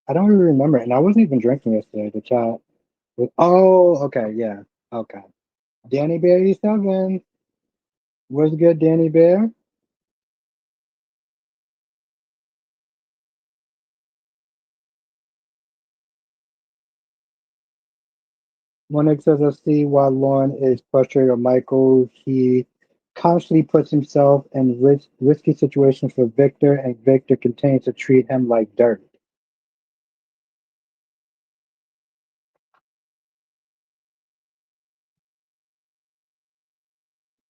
I don't even remember, and I wasn't even drinking yesterday. The chat. Oh, okay, yeah, okay. Danny Bear 7. What's good, Danny Bear? Monique says, I see why Lauren is frustrated with Michael. He constantly puts himself in risky situations for Victor, and Victor continues to treat him like dirt.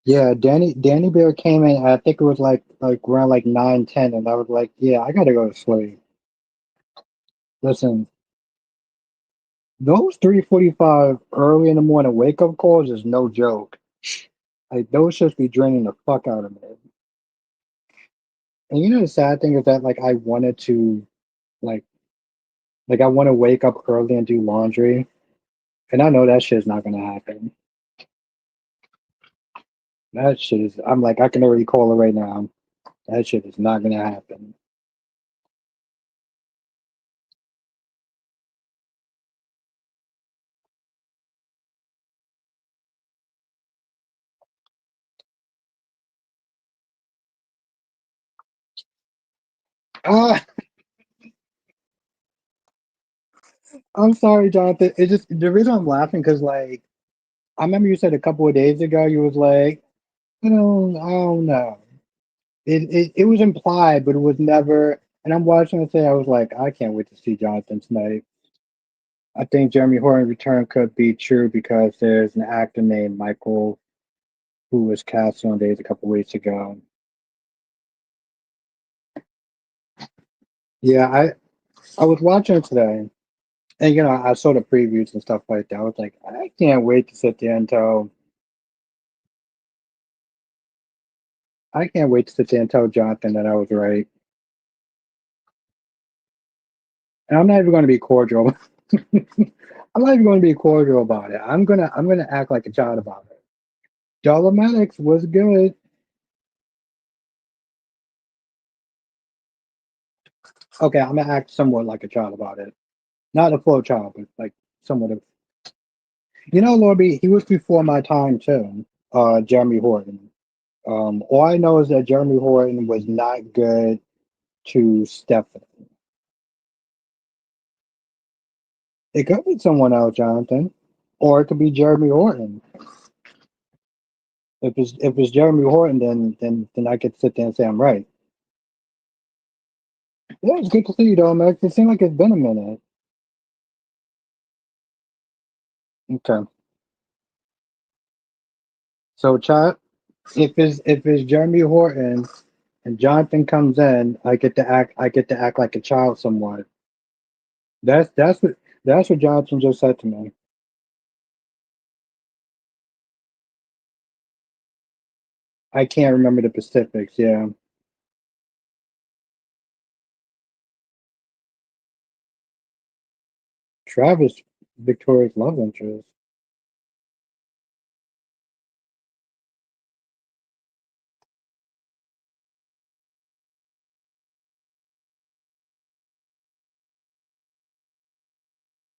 Yeah, Danny Bear came in. I think it was like around like 9:10, and I was like, yeah, I gotta go to sleep. Listen, those 3:45 early in the morning wake up calls is no joke. Like those should be draining the fuck out of me. And you know the sad thing is that like I wanted to like I want to wake up early and do laundry, and I know that shit's not gonna happen. That shit is. I'm like I can already call it right now. That shit is not gonna happen. Ah, I'm sorry, Jonathan. It's just the reason I'm laughing because like I remember you said a couple of days ago you was like I don't know. It was implied, but it was never. And I'm watching it say I was like I can't wait to see Jonathan tonight. I think Jeremy Horton's return could be true because there's an actor named Michael who was cast on Days a couple weeks ago. Yeah, I was watching it today, and I saw the previews and stuff like that. I was like, I can't wait to sit there and tell. I can't wait to sit there and tell Jonathan that I was right. And I'm not even going to be cordial. I'm not even going to be cordial about it. I'm gonna act like a child about it. Dolomatics was good. Okay, I'm gonna act somewhat like a child about it. Not a full child, but like somewhat of. Lorby, he was before my time too. Jeremy Horton. All I know is that Jeremy Horton was not good to Stephanie. It could be someone else, Jonathan, or it could be Jeremy Horton. If it's Jeremy Horton, then I could sit there and say I'm right. Yeah, it's good to see you, though, Max. It seemed like it's been a minute. Okay, so chat. If it's Jeremy Horton and Jonathan comes in, I get to act like a child somewhat. That's what Jonathan just said to me. I can't remember the specifics. Yeah, Travis, Victoria's love interest.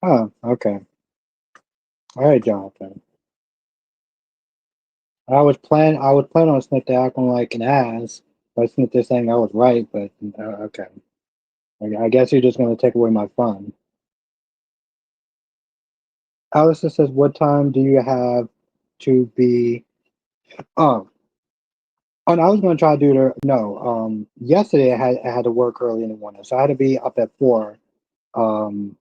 Oh, okay. All right, Jonathan. I was planning on Smith acting like an ass, but Smith is saying I was right. But okay, I guess you're just gonna take away my fun. Alice says, "What time do you have to be?" Oh, oh, no, I was gonna try to do the no. Yesterday I had to work early in the morning, so I had to be up at 4. Um,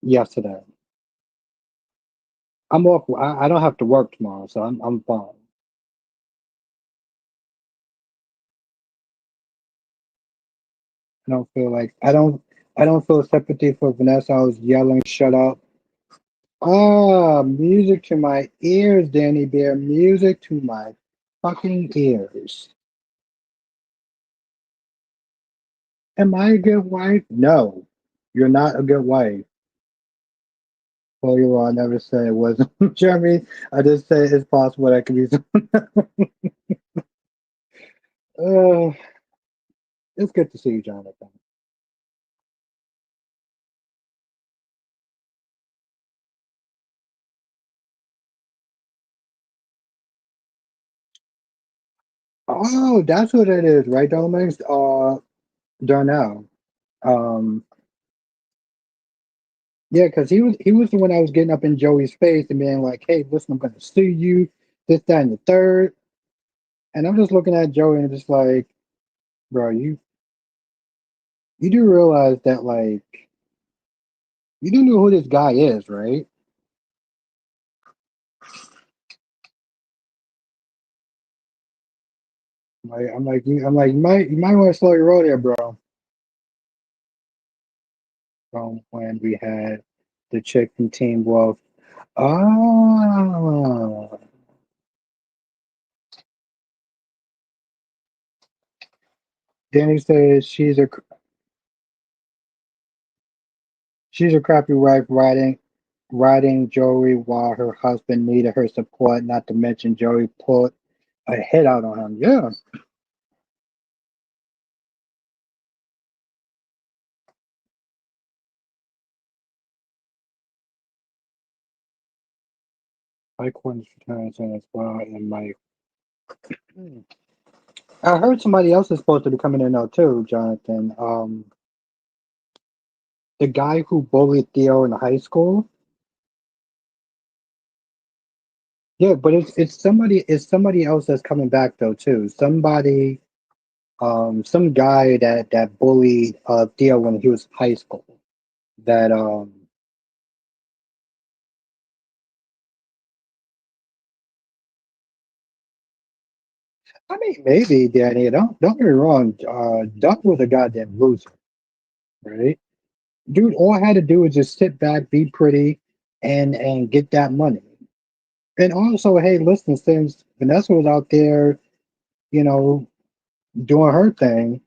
yesterday. I'm off. I don't have to work tomorrow, so I'm fine. I don't feel sympathy for Vanessa. I was yelling, "Shut up!" Ah, music to my ears, Danny Bear. Music to my fucking ears. Am I a good wife? No, you're not a good wife. Well, you all never say it wasn't Jeremy. I just say it's possible that could be. Uh, it's good to see you, Jonathan. Oh, that's what it is, right, Dominic? Darnell. Um, yeah, because he was the one I was getting up in Joey's face and being like, "Hey, listen, I'm gonna sue you, this, that, and the third." And I'm just looking at Joey and just like, bro, you do realize that like you do know who this guy is, right? I'm like, you might want to slow your roll there, bro. From when we had the chick from Team Wolf. Oh, Danny says she's a crappy wife riding Joey while her husband needed her support. Not to mention Joey put a hit out on him. Yeah, Mike Woods returns in as well, and Mike. I heard somebody else is supposed to be coming in now too, Jonathan. The guy who bullied Theo in high school. Yeah, but it's somebody else that's coming back though too. Some guy that bullied Theo when he was in high school. That I mean maybe Danny. Don't get me wrong. Duck was a goddamn loser, right? Dude, all I had to do was just sit back, be pretty, and get that money. And also, hey, listen, since Vanessa was out there, you know, doing her thing,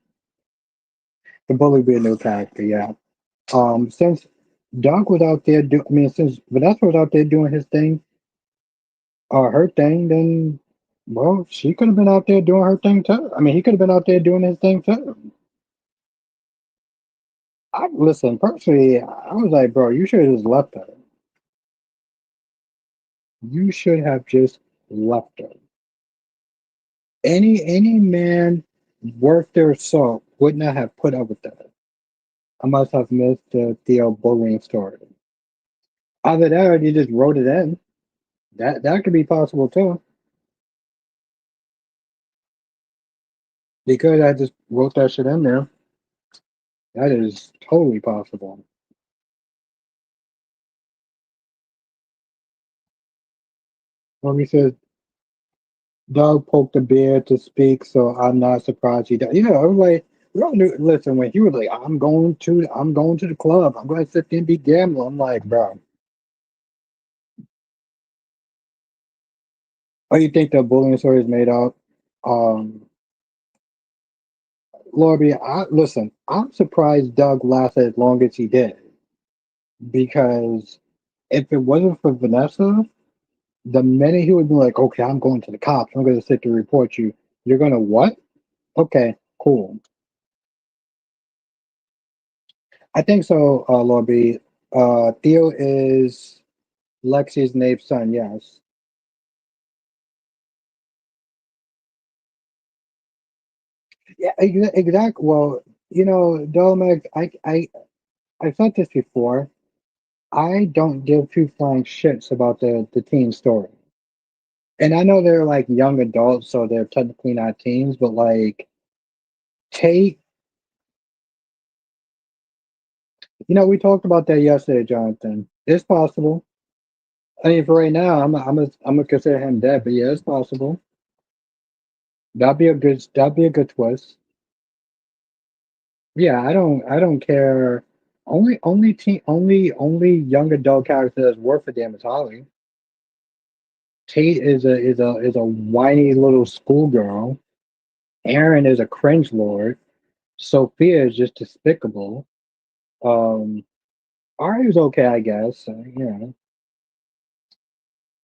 the bully be a new character, yeah. Since Doc was out there, since Vanessa was out there doing his thing, or her thing, then, well, she could have been out there doing her thing too. I mean, he could have been out there doing his thing too. I listen personally. I was like, bro, you should have just left her. You should have just left her. Any man worth their salt would not have put up with that. I must have missed the Theo bullying story. Either that or you just wrote it in. That could be possible too. Because I just wrote that shit in there. That is totally possible. Let me say, Doug poked the bear to speak, so I'm not surprised he does. Yeah, I was like, we all knew. Listen, when he was like, I'm going to the club. I'm going to sit there and be gambling. I'm like, bro, oh, you think the bullying story is made up? Um, Lorby, listen, I'm surprised Doug lasted as long as he did because if it wasn't for Vanessa, the minute he would be like, okay, I'm going to the cops. I'm going to sit to report you. You're going to what? Okay, cool. I think so, Lord B. Theo is Lexi's named son, yes. Yeah, exactly. Well, Dolomex, I've said this before. I don't give two flying shits about the teen story. And I know they're like young adults, so they're technically not teens, but like Tate, we talked about that yesterday, Jonathan. It's possible. I mean, for right now, I'm gonna consider him dead, but yeah, it's possible. That'd be a good twist. Yeah, I don't care. Only young adult character that's worth a damn is Holly. Tate is a whiny little schoolgirl. Aaron is a cringe lord. Sophia is just despicable. Um, Ari's okay, I guess.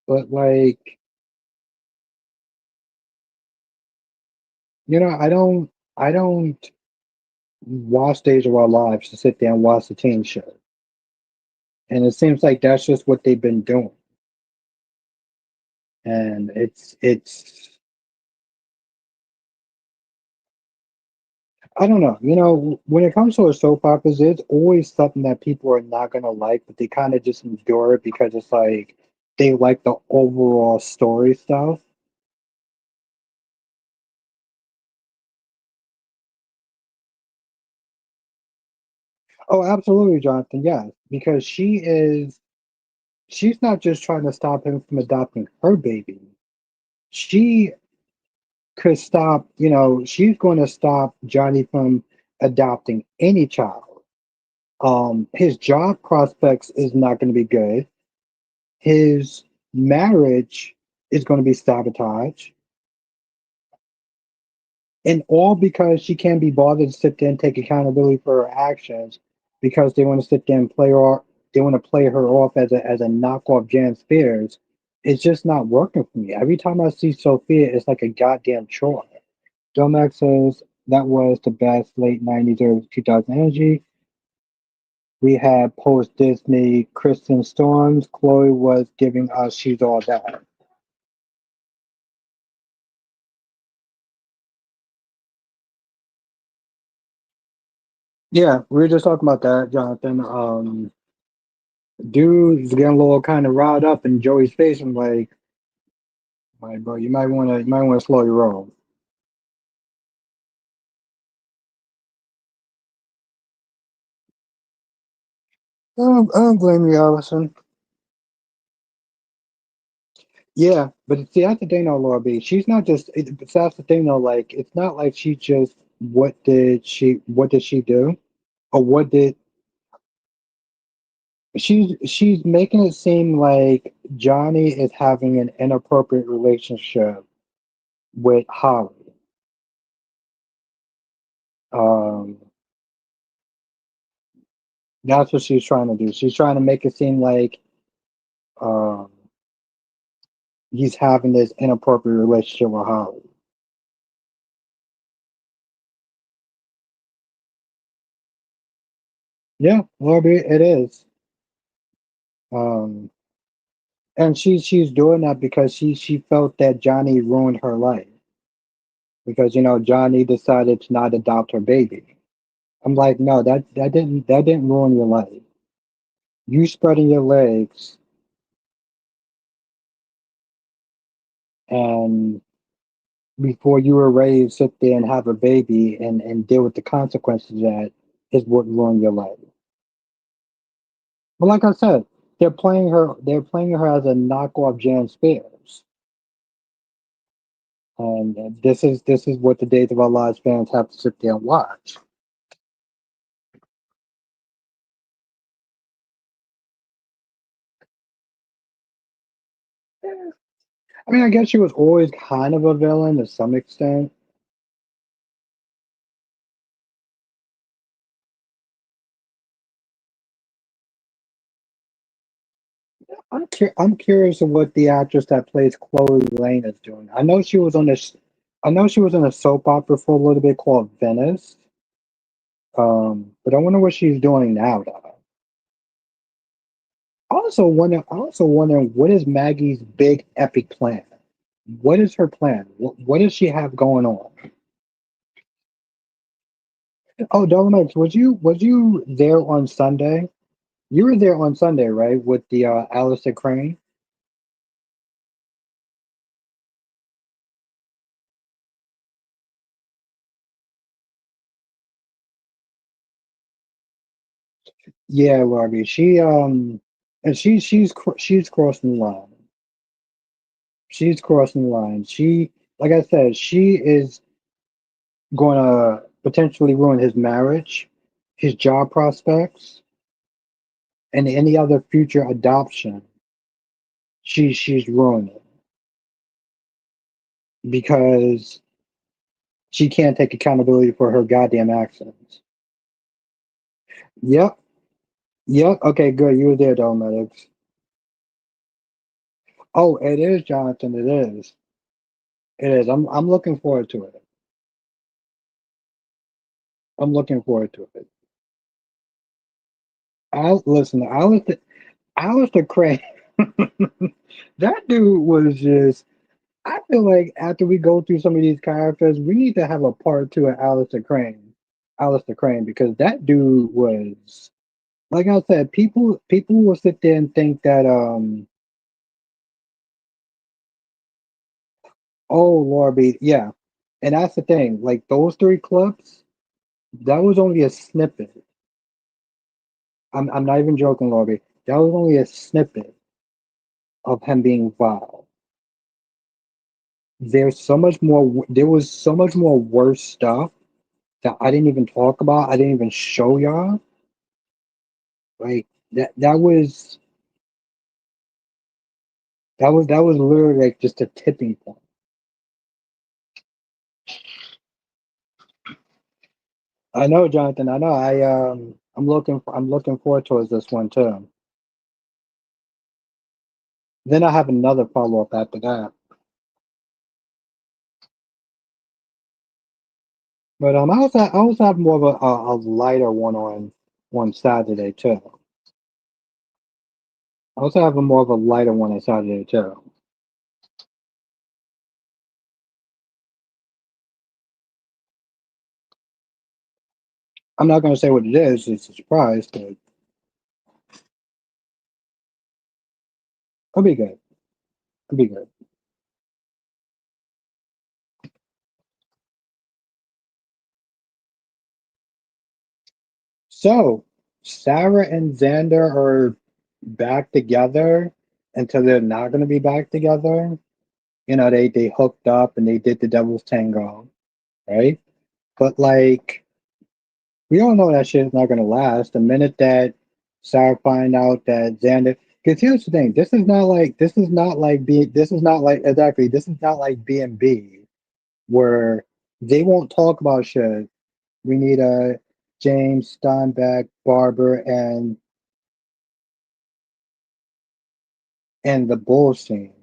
But like, I don't watch Days of Our Lives to sit there and watch the teen show. And it seems like that's just what they've been doing. And it's I don't know. When it comes to a soap operas, it's always something that people are not gonna like, but they kind of just endure it because it's like they like the overall story stuff. Oh, absolutely, Jonathan. Yes, because she's not just trying to stop him from adopting her baby. She could stop, she's going to stop Johnny from adopting any child. His job prospects is not going to be good. His marriage is going to be sabotaged, and all because she can't be bothered to sit there and take accountability for her actions because they want to sit there and play her. They want to play her off as a knockoff Jan Spears. It's just not working for me. Every time I see Sophia, it's like a goddamn chore. Domax says that was the best late '90s or 2000 energy. We had post Disney Kristen Storms. Chloe was giving us She's All That. Yeah, we were just talking about that, Jonathan. Dude's getting a little kind of riled up in Joey's face. I'm like, bro, you might want to slow your roll. I don't blame you, Allison. Yeah, but see, that's the thing, though, Laura B. She's not just. That's the thing, though. Like, it's not like she just. What did she do? Or what did she's making it seem like Johnny is having an inappropriate relationship with Holly. Um, that's what she's trying to do. She's trying to make it seem like um, he's having this inappropriate relationship with Holly. Yeah, Lorby, it is. Um, and she's doing that because she felt that Johnny ruined her life because Johnny decided to not adopt her baby. I'm like, no, that didn't ruin your life. You spreading your legs and before you were ready to sit there and have a baby and deal with the consequences that is what ruined your life. But like I said, they're playing her as a knockoff Jan Spears. And this is what the Days of Our Lives fans have to sit there and watch. I mean, I guess she was always kind of a villain to some extent. I'm curious of what the actress that plays Chloe Lane is doing. I know she was in a soap opera for a little bit called Venice. But I wonder what she's doing now, though. I also wonder what is Maggie's big epic plan? What is her plan? What does she have going on? Oh, Dolomites, was you there on Sunday? You were there on Sunday, right? With the Alistair Crane? Yeah, Robbie. She's crossing the line. She's crossing the line. Like I said, she is gonna potentially ruin his marriage, his job prospects, and any other future adoption. She's ruining because she can't take accountability for her goddamn actions. Yep. Yep. Okay, good. You were there, though, medics. Oh, it is, Jonathan. It is. It is. I'm looking forward to it. I'm looking forward to it. Listen, Alistair Crane, that dude was just. I feel like after we go through some of these characters, we need to have a part two of Alistair Crane. Alistair Crane, because that dude was, like I said, people will sit there and think that oh Lord yeah. And that's the thing, like those three clips, that was only a snippet. I'm not even joking, Lorby. That was only a snippet of him being vile. There was so much more worse stuff that I didn't even talk about. I didn't even show y'all. Like that was literally like just a tipping point. I know, Jonathan. I know. I'm looking forward towards this one too. Then I have another follow up after that. But I also have more of a lighter one on Saturday too. I also have a more of a lighter one on Saturday too. I'm not going to say what it is. It's a surprise, but it'll be good. It'll be good. So Sarah and Xander are back together until they're not going to be back together. They hooked up and they did the Devil's Tango, right? But like we all know that shit is not gonna last. The minute that Sarah find out that Xander, because here's the thing, this is not like exactly this is not like B&B where they won't talk about shit. We need a James Steinbeck, Barber, and the bull scene.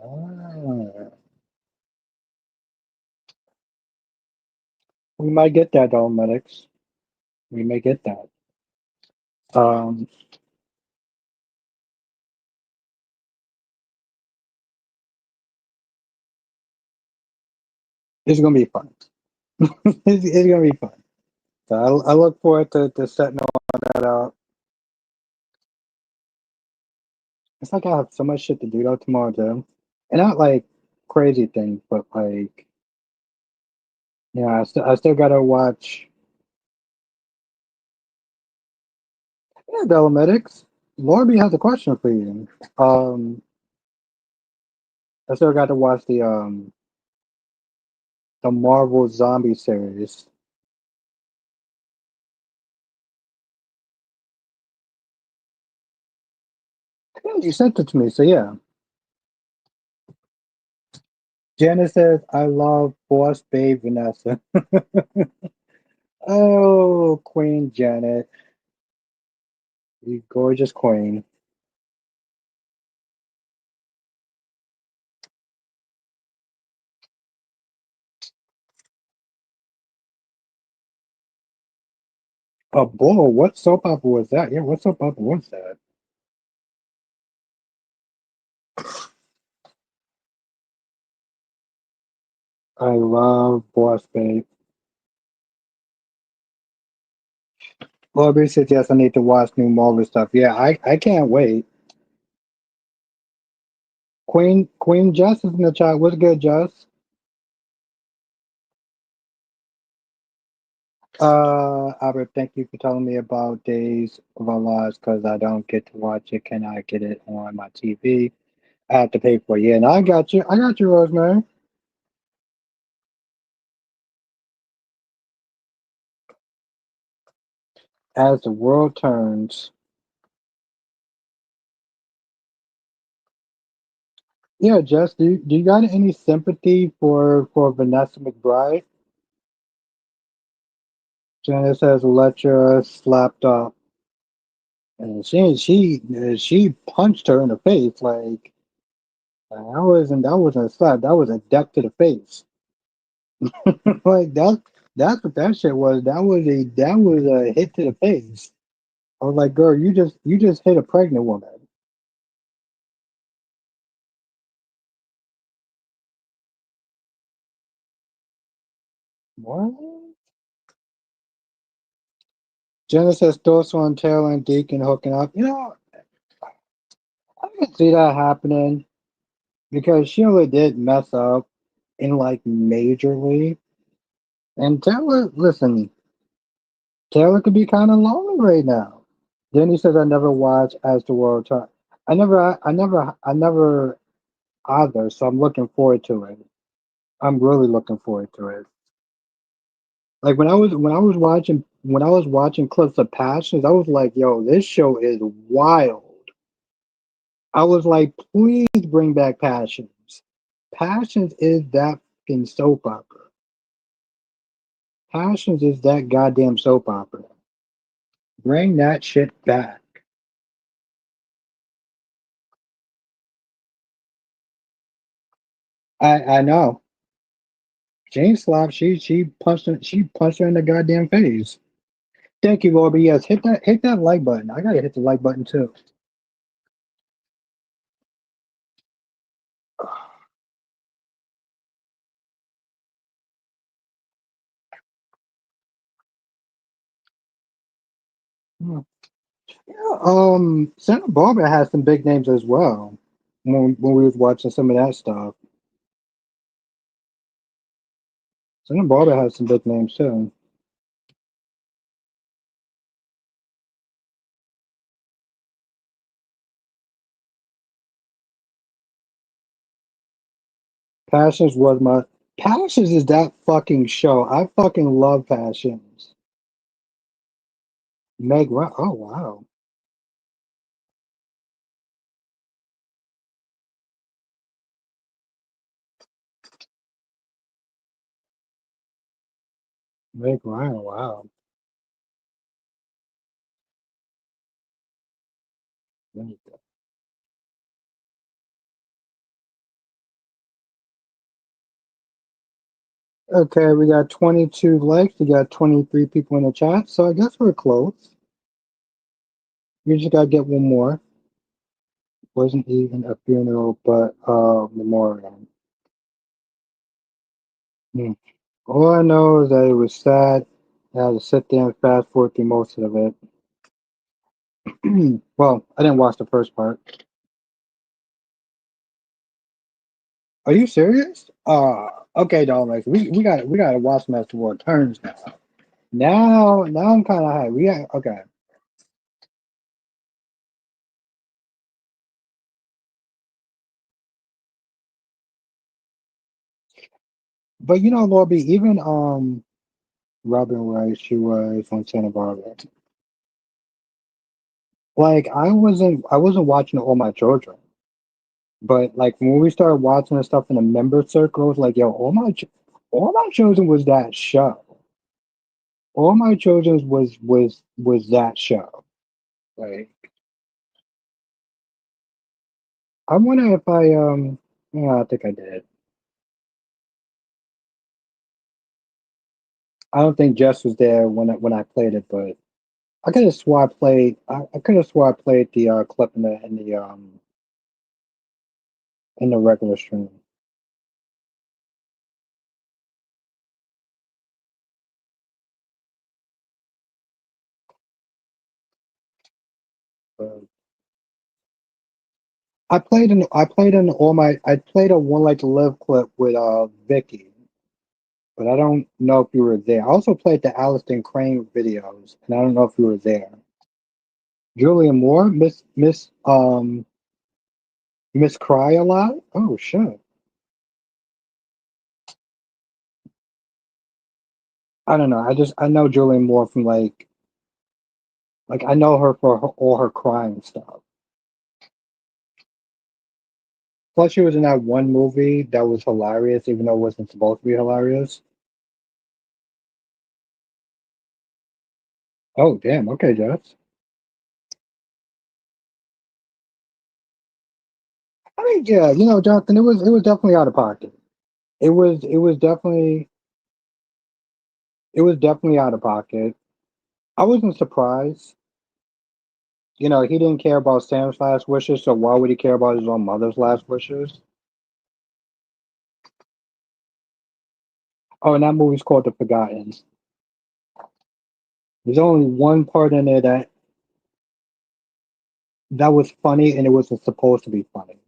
Ah, we might get that though, medics. We may get that. Um, it's gonna be fun. It's gonna be fun. So I look forward to setting all that up. It's like I have so much shit to do though tomorrow too. And not like crazy things, but like, yeah, I still gotta watch. Yeah, Delomedics. Lorby has a question for you. Um, I still got to watch the Marvel Zombie series. Yeah, you sent it to me, so yeah. Janice says, "I love Boss Babe Vanessa." Oh, Queen Janet, you gorgeous queen. A bull. What soap opera was that? Yeah, what soap opera was that? I love Boss Babe. Lorby says, "Yes, I need to watch new Marvel stuff." Yeah, I can't wait. Queen Jess is in the chat. What's good, Jess? Albert, thank you for telling me about Days of Our Lives because I don't get to watch it. Can I get it on my TV? I have to pay for it. Yeah, and I got you. I got you, Rosemary. As the world turns. Yeah, Jess, do you got any sympathy for Vanessa McBride? Janice has Electra slapped up, and she punched her in the face like that wasn't a slap. That was a deck to the face. Like that's what that shit was. That was a hit to the face. I was like, girl, you just hit a pregnant woman. What? Genesis thoughts on Taylor and Deacon hooking up. I can see that happening because she only did mess up in like majorly. And Taylor, listen, Taylor could be kind of lonely right now. Then he says, "I never watch As the World Turns." I never either. So I'm looking forward to it. I'm really looking forward to it. Like when I was watching clips of Passions, I was like, "Yo, this show is wild." I was like, "Please bring back Passions." Passions is that fucking soap opera. Passions is that goddamn soap opera. Bring that shit back. I know. Jane slapped. She punched her in the goddamn face. Thank you, Lord. But yes, hit that like button. I gotta hit the like button too. Yeah, Santa Barbara has some big names as well. When we was watching some of that stuff, Santa Barbara has some big names too. Passions was my Passions is that fucking show. I fucking love Passions. Meg Ryan. Oh wow, Meg Ryan. Wow. Okay, we got 22 likes. We got 23 people in the chat. So I guess we're close. We just gotta get one more. Wasn't even a funeral, but a memorial. Hmm. All I know is that it was sad. I had to sit there and fast forward through most of it. Well, I didn't watch the first part. Are you serious? Okay, Dominic. We gotta watch Master War Turns now. Now I'm kind of high. We got okay. But you know, Lorby, even Robin Wright, she was on Santa Barbara. Like I wasn't watching All My Children, but like when we started watching the stuff in the member circle, it was like, yo, All My Children was that show. All My Children was that show. Like I wonder if yeah, I think I did. I don't think Jess was there when I played it, but I could have swore I played. I could have swore I played the clip in the regular stream. But I played a One Like to Live clip with Vicky, but I don't know if you were there. I also played the Alliston Crane videos, and I don't know if you were there. Julian Moore, Miss Cry a lot. Oh shit. I don't know. I know Julian Moore from like I know her for all her crying stuff. Plus, she was in that one movie that was hilarious, even though it wasn't supposed to be hilarious. Oh, damn. Okay, Jess. I mean, yeah, you know, Jonathan, it was definitely out of pocket. It was definitely out of pocket. I wasn't surprised. You know, he didn't care about Sam's last wishes, so why would he care about his own mother's last wishes? Oh, and that movie's called The Forgotten. There's only one part in there that was funny, and it wasn't supposed to be funny.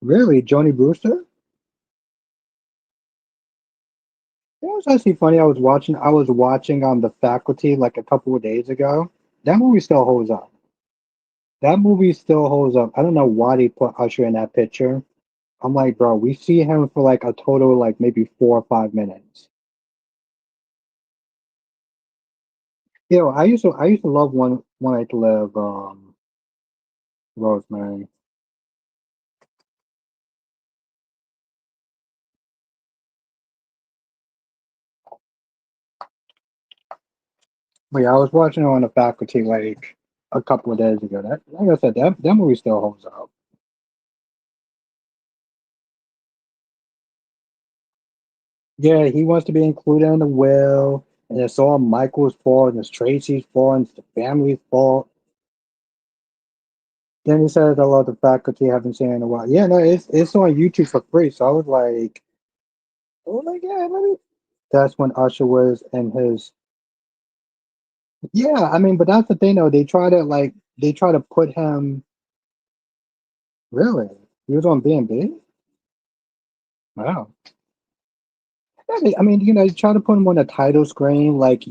Really, Joni Brewster? It was actually funny. I was watching on The Faculty like a couple of days ago. That movie still holds up. That movie still holds up. I don't know why they put Usher in that picture. I'm like, bro, we see him for like a total of like maybe 4 or 5 minutes. I used to love One Night to Live, Rosemary. But yeah, I was watching it on The Faculty like a couple of days ago. That, like I said, that movie still holds up. Yeah, he wants to be included in the will, and it's all Michael's fault, and it's Tracy's fault, and it's the family's fault. Then he says, "I love the faculty. I haven't seen it in a while." Yeah, no, it's on YouTube for free. So I was like, "Oh my god, let me." That's when Usher was in his. Yeah, I mean, but that's the thing though. They try to put him. Really, he was on B&B. Wow. I mean, they try to put him on the title screen, like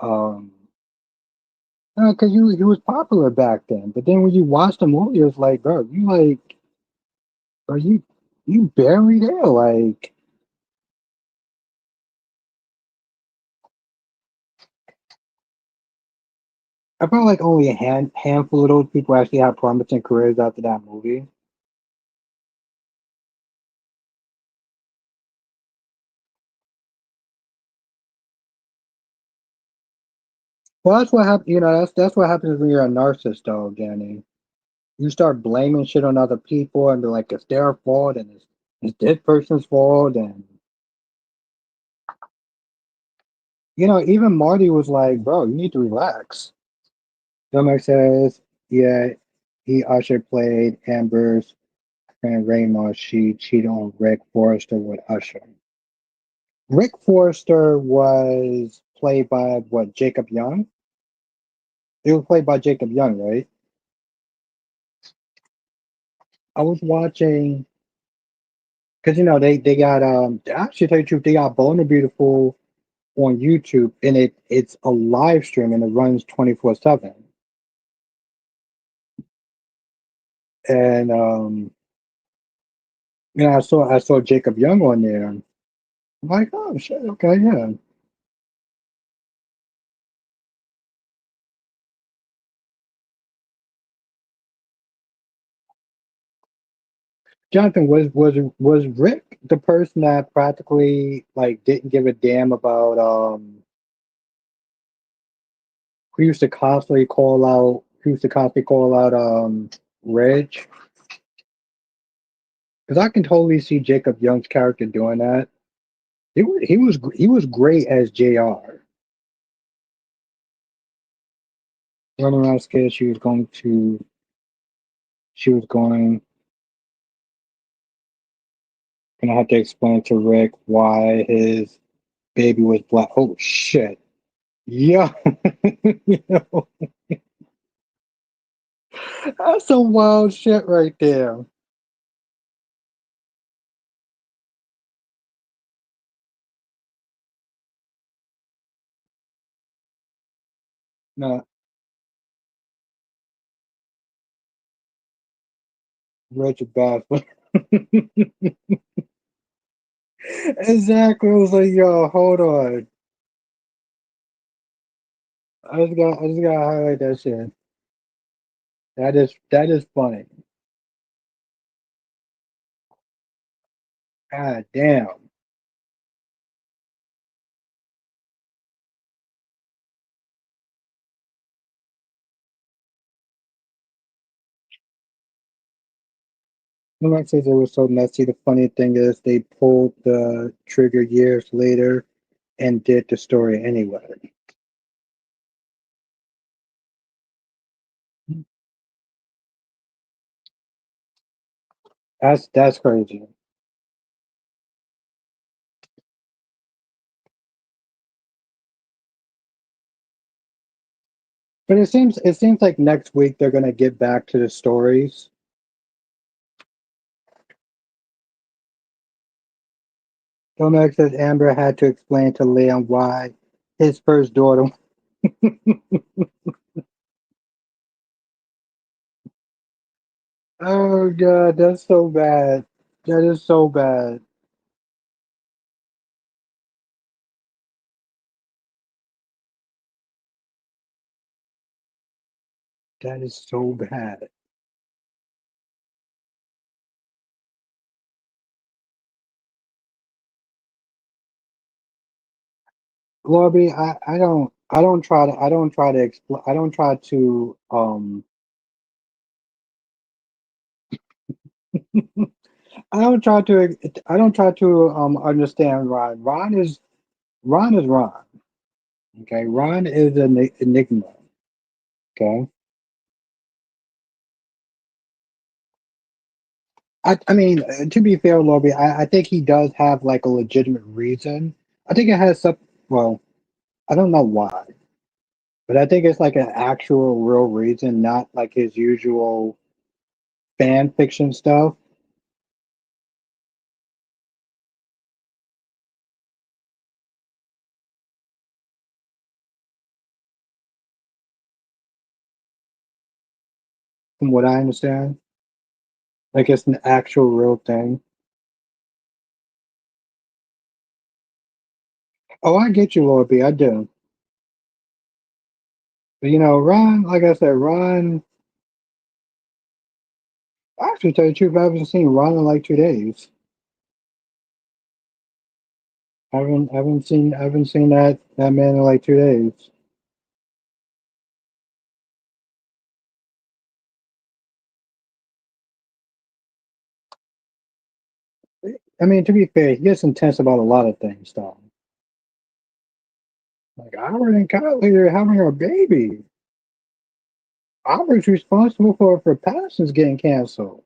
um, because he was popular back then. But then when you watch the movie, it's like, bro, are you barely there? Like, I felt like only a handful of those people actually have promising careers after that movie. Well, that's what happened. That's what happens when you're a narcissist, though, Danny. You start blaming shit on other people and be like, it's their fault and it's this person's fault. And even Marty was like, bro, you need to relax. Domek says, yeah, he Usher played Amber's friend Raymond. She cheated on Rick Forrester with Usher. Rick Forrester was played by what, Jacob Young? He was played by Jacob Young, right? I was watching because they got actually tell you the truth, they got Bold and Beautiful on YouTube, and it's a live stream and it runs 24/7. And I saw Jacob Young on there. I'm like, oh shit, okay, yeah. Jonathan, was Rick the person that practically like didn't give a damn about who used to constantly call out Reg? Because I can totally see Jacob Young's character doing that. He was great as JR. Running around scared she was going gonna have to explain to Rick why his baby was black. Oh shit. Yeah. You know, that's some wild shit right there. No, Richard Bass. Exactly. I was like, yo, hold on. I just gotta highlight that shit. That is funny. God damn. When I say it was so messy, the funny thing is they pulled the trigger years later and did the story anyway. That's crazy. But it seems like next week they're gonna get back to the stories. Tomax says Amber had to explain to Leon why his first daughter. Oh god, that's so bad. That is so bad. That is so bad. Lobby, I don't try to I don't try to understand Ron. Ron is Ron. Okay, Ron is an enigma. Okay, I mean, to be fair, Lobby, I think he does have like a legitimate reason. I think it has some. Well, I don't know why, but I think it's like an actual real reason, not like his usual fan fiction stuff. From what I understand, like it's an actual real thing. Oh, I get you, Lord B. I do. But Ron, like I said, Ron. Actually, tell you the truth, I haven't seen Ron in like 2 days. I haven't seen that man in like 2 days. I mean, to be fair, he gets intense about a lot of things, though. Like Albert and Kylie are having a baby. Albert's responsible for Passions getting canceled.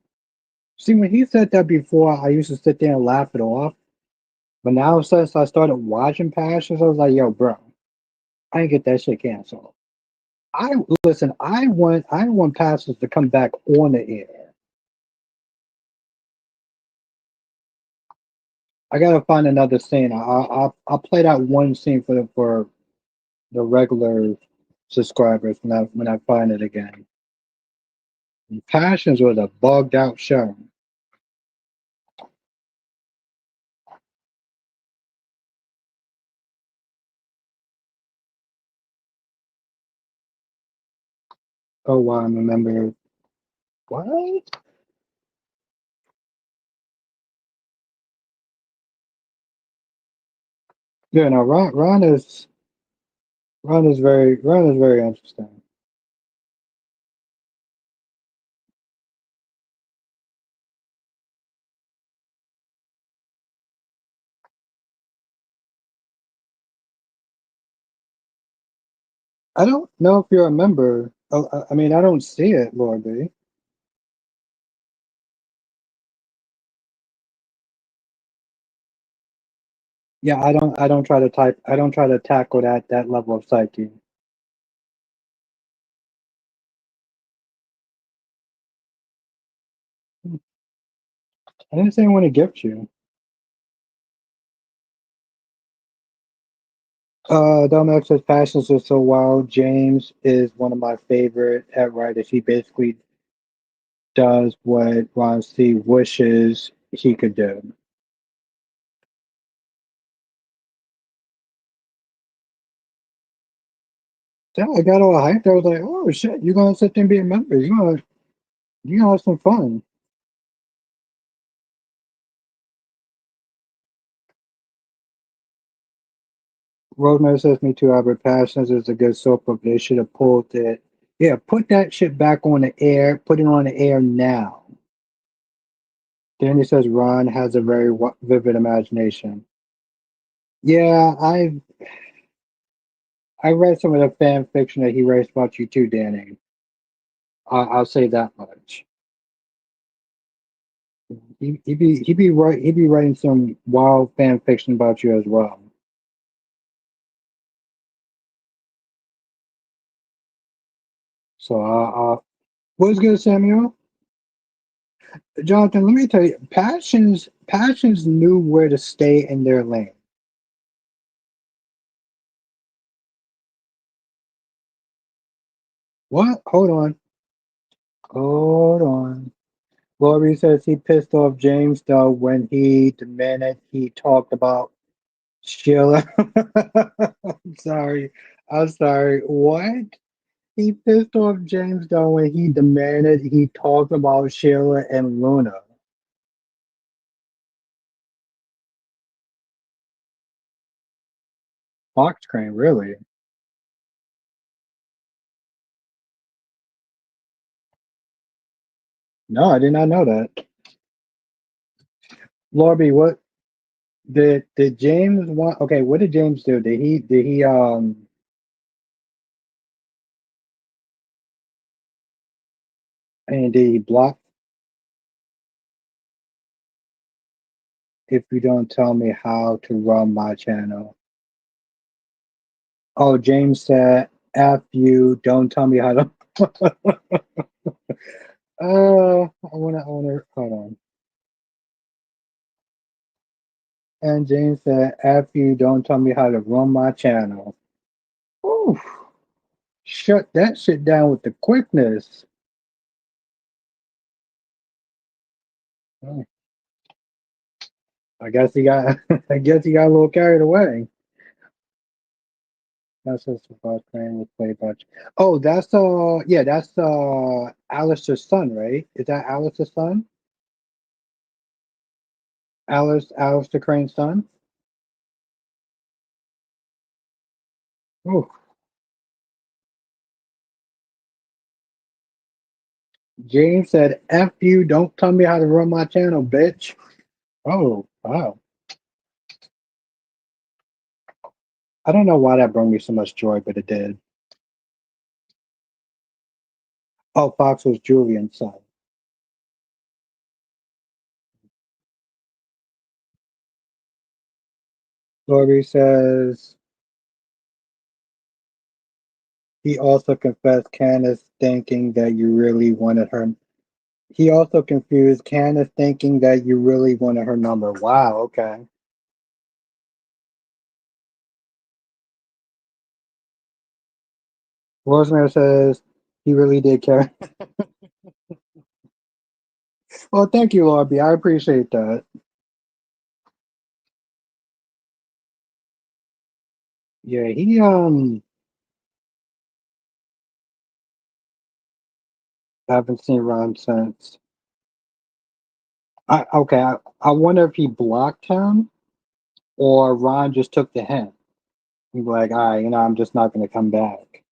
See, when he said that before, I used to sit there and laugh it off. But now since I started watching Passions, I was like, yo, bro, I ain't get that shit canceled. I listen. I want Passions to come back on the air. I gotta find another scene. I'll play that one scene for the regular subscribers when I find it again. Passions was a bugged out show. Oh wow, I remember what? Yeah, no, Ron is very interesting. I don't know if you remember. Oh, I mean, I don't see it, Lord B. Yeah, I don't try to type. I don't try to tackle that level of psyche. I didn't say I want to gift you. Dominic says passions are so wild. James is one of my favorite at writers. He basically does what Ron C wishes he could do. Yeah, I got all hyped. I was like, "Oh shit, you're gonna sit there and be a member. You gonna have some fun." Rosemary says, "Me too, Albert. Passions is a good soap opera. They should have pulled it. Yeah, put that shit back on the air. Put it on the air now." Danny says, "Ron has a very vivid imagination." Yeah, I read some of the fan fiction that he writes about you too, Danny. I'll say that much. He be writing some wild fan fiction about you as well. So what's good, Samuel? Jonathan, let me tell you, Passions knew where to stay in their lane. What? Hold on. Lori says he pissed off James though when he demanded he talked about Sheila. I'm sorry. I'm sorry. What? He pissed off James though when he demanded he talked about Sheila and Luna. Fox Crane, really? No, I did not know that. Lorby, what did James want? Okay, what did James do? Did he and did he block if you don't tell me how to run my channel? Oh, James said, F you, don't tell me how to hold on. And James said, F you, don't tell me how to run my channel. Oof, shut that shit down with the quickness. Oh, I guess he got I guess he got a little carried away. That's just about playing with play bunch. Oh, that's yeah, that's Alistair's son, right? Is that Alistair's son? Alistair Crane's son? Oh, James said, F you, don't tell me how to run my channel, bitch. Oh, wow. I don't know why that brought me so much joy, but it did. Oh, Fox was Julian's son. Lori says he also confessed Candace thinking that you really wanted her. He also confused Candace thinking that you really wanted her number. Wow, okay. Rosemary says he really did care. Well, thank you, Lobby. I appreciate that. Yeah, he I haven't seen Ron since. I wonder if he blocked him or Ron just took the hint. He's like, all right, I'm just not gonna come back.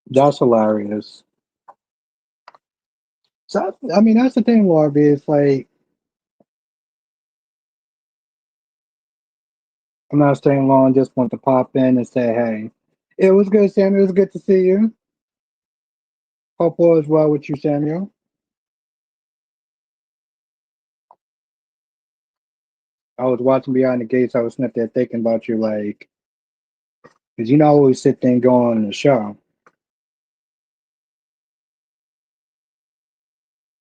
That's hilarious. So I mean, that's the thing, Lobby. It's like I'm not staying long. Just want to pop in and say, hey, it was good, Samuel. It was good to see you. Hope all is well with you, Samuel. I was watching Behind the Gates. I was sitting there thinking about you, like, because I always sit there and go on the show.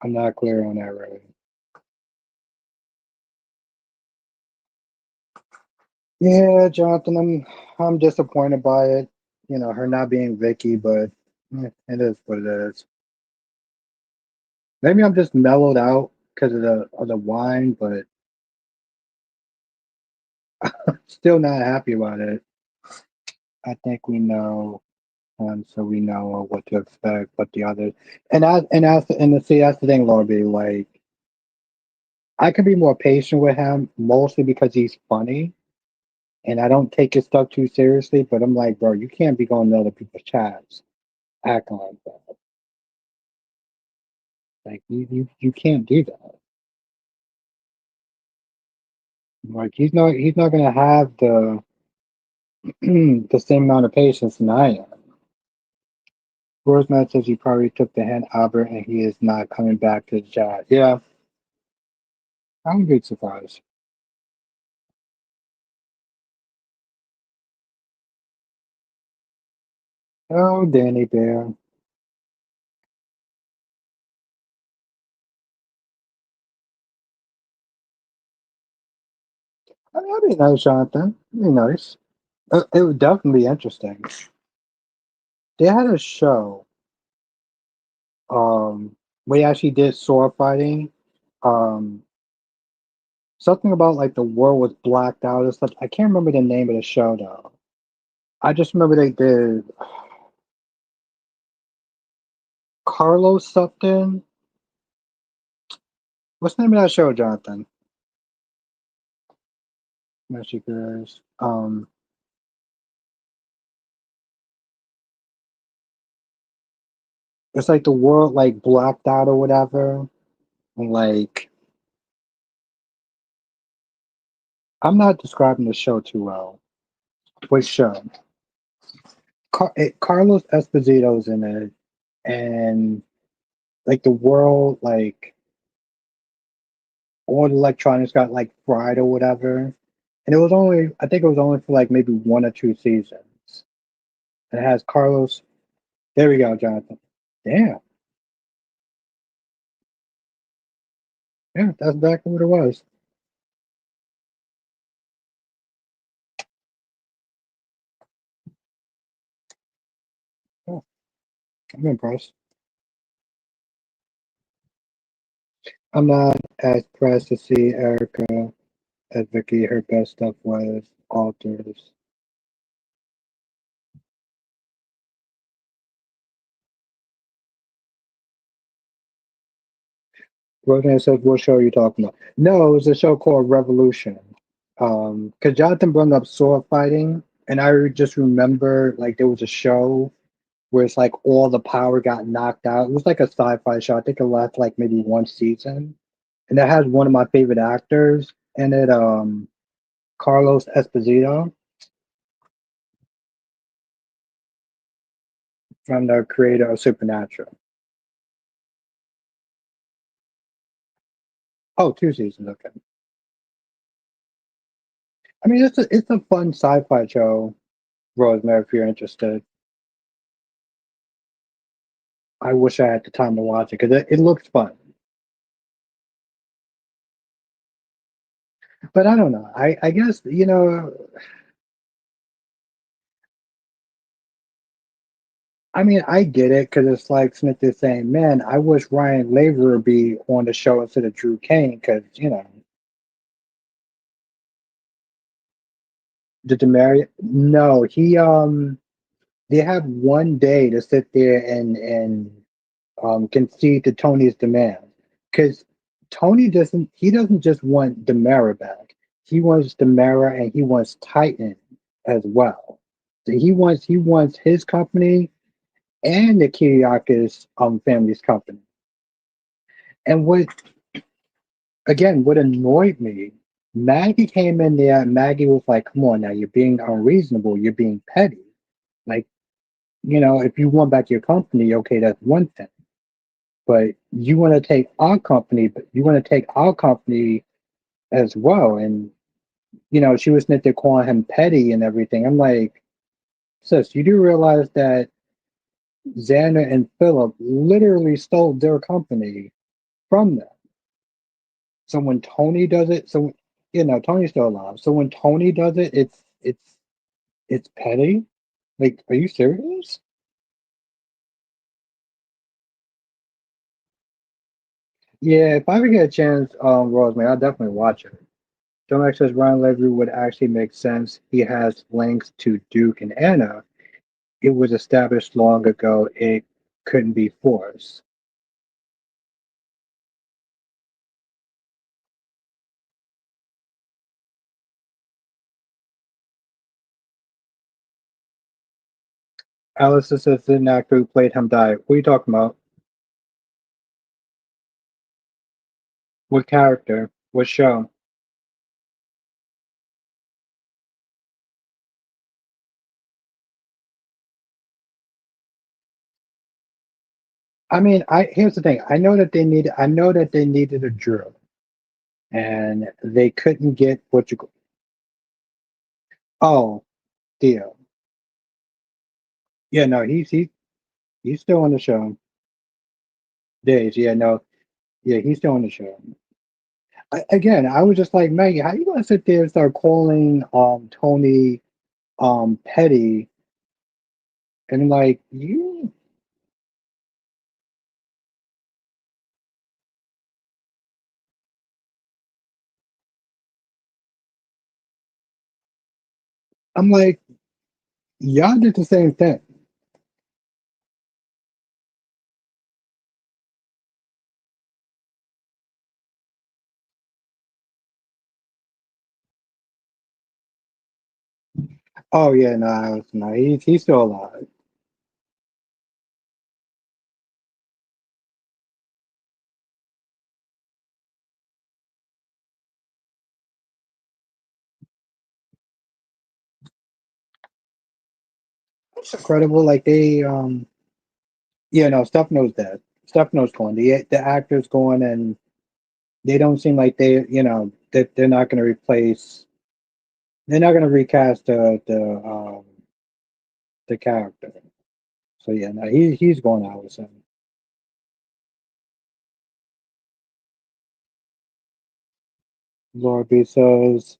I'm not clear on that, really. Yeah, Jonathan, I'm disappointed by it. Her not being Vicky, but it is what it is. Maybe I'm just mellowed out because of the wine, but still not happy about it. I think we know, so we know what to expect. But the others, see, that's the thing, Lorby. Like, I can be more patient with him, mostly because he's funny, and I don't take his stuff too seriously. But I'm like, bro, you can't be going to other people's chats acting like that. Like, you can't do that. Like, he's not gonna have the the same amount of patience than I am. Rosemary says he probably took the hint, Albert, and he is not coming back to the chat. Yeah, I wouldn't be surprised. Oh, Danny Bear. I mean, that'd be nice, Jonathan. That'd be nice. It would definitely be interesting. They had a show, where they actually did sword fighting. Um, Something about like the world was blacked out or stuff. I can't remember the name of the show though. I just remember they did Carlos something. What's the name of that show, Jonathan? Michigers. It's like the world like blacked out or whatever. And like I'm not describing the show too well. Which show? Carlos Esposito's in it, and like the world, like all the electronics got like fried or whatever. And it was only, I think it was only for like maybe one or two seasons. And it has Carlos. There we go, Jonathan. Damn, yeah, that's exactly what it was. Oh, I'm impressed. I'm not as pressed to see Erica as Vicky. Her best stuff was Alters. Roseanne says, "What show are you talking about?" No, it was a show called Revolution. Because Jonathan brought up sword fighting, and I just remember like there was a show where it's like all the power got knocked out. It was like a sci-fi show. I think it lasted like maybe one season, and it has one of my favorite actors in it, Carlos Esposito from the creator of Supernatural. Oh, two seasons. Okay. I mean, it's a fun sci-fi show, Rosemary. If you're interested, I wish I had the time to watch it because it looks fun. But I don't know. I guess I mean, I get it because it's like Smith is saying, "Man, I wish Ryan Laver would be on the show instead of Drew Kane." Because did the Marriott? No, they have one day to sit there and concede to Tony's demand because Tony doesn't. He doesn't just want Demara back. He wants Demara and he wants Titan as well. So he wants his company and the Kiriakis family's company. And what annoyed me, Maggie came in there and Maggie was like, "Come on now, you're being unreasonable, you're being petty. Like, if you want back your company, okay, that's one thing. But you want to take our company, but you want to take our company as well." And she was sitting there calling him petty and everything. I'm like, sis, you do realize that Xander and Philip literally stole their company from them. So when Tony does it, Tony's still alive. So when Tony does it, it's petty. Like, are you serious? Yeah, if I ever get a chance, Rosemary, I'll definitely watch it. John Max says Ryan Levy would actually make sense. He has links to Duke and Anna. It was established long ago. It couldn't be forced. Alice says the actor who played him died. What are you talking about? What character? What show? I mean, I here's the thing. I know that they needed a drill, and they couldn't get what you. Oh, Theo. Yeah, no, he's still on the show. Days. Yeah, no, yeah, he's still on the show. Again, I was just like, Maggie, how you gonna sit there and start calling Tony petty and like you? I'm like, y'all did the same thing. Oh yeah, no, he's still alive. It's incredible. Like they yeah, no, Stefano's dead. Stefano's gone. The actor's gone, and they don't seem like that they're not going to replace. They're not going to recast the character. So yeah, no, he's going out with him. Laura B says,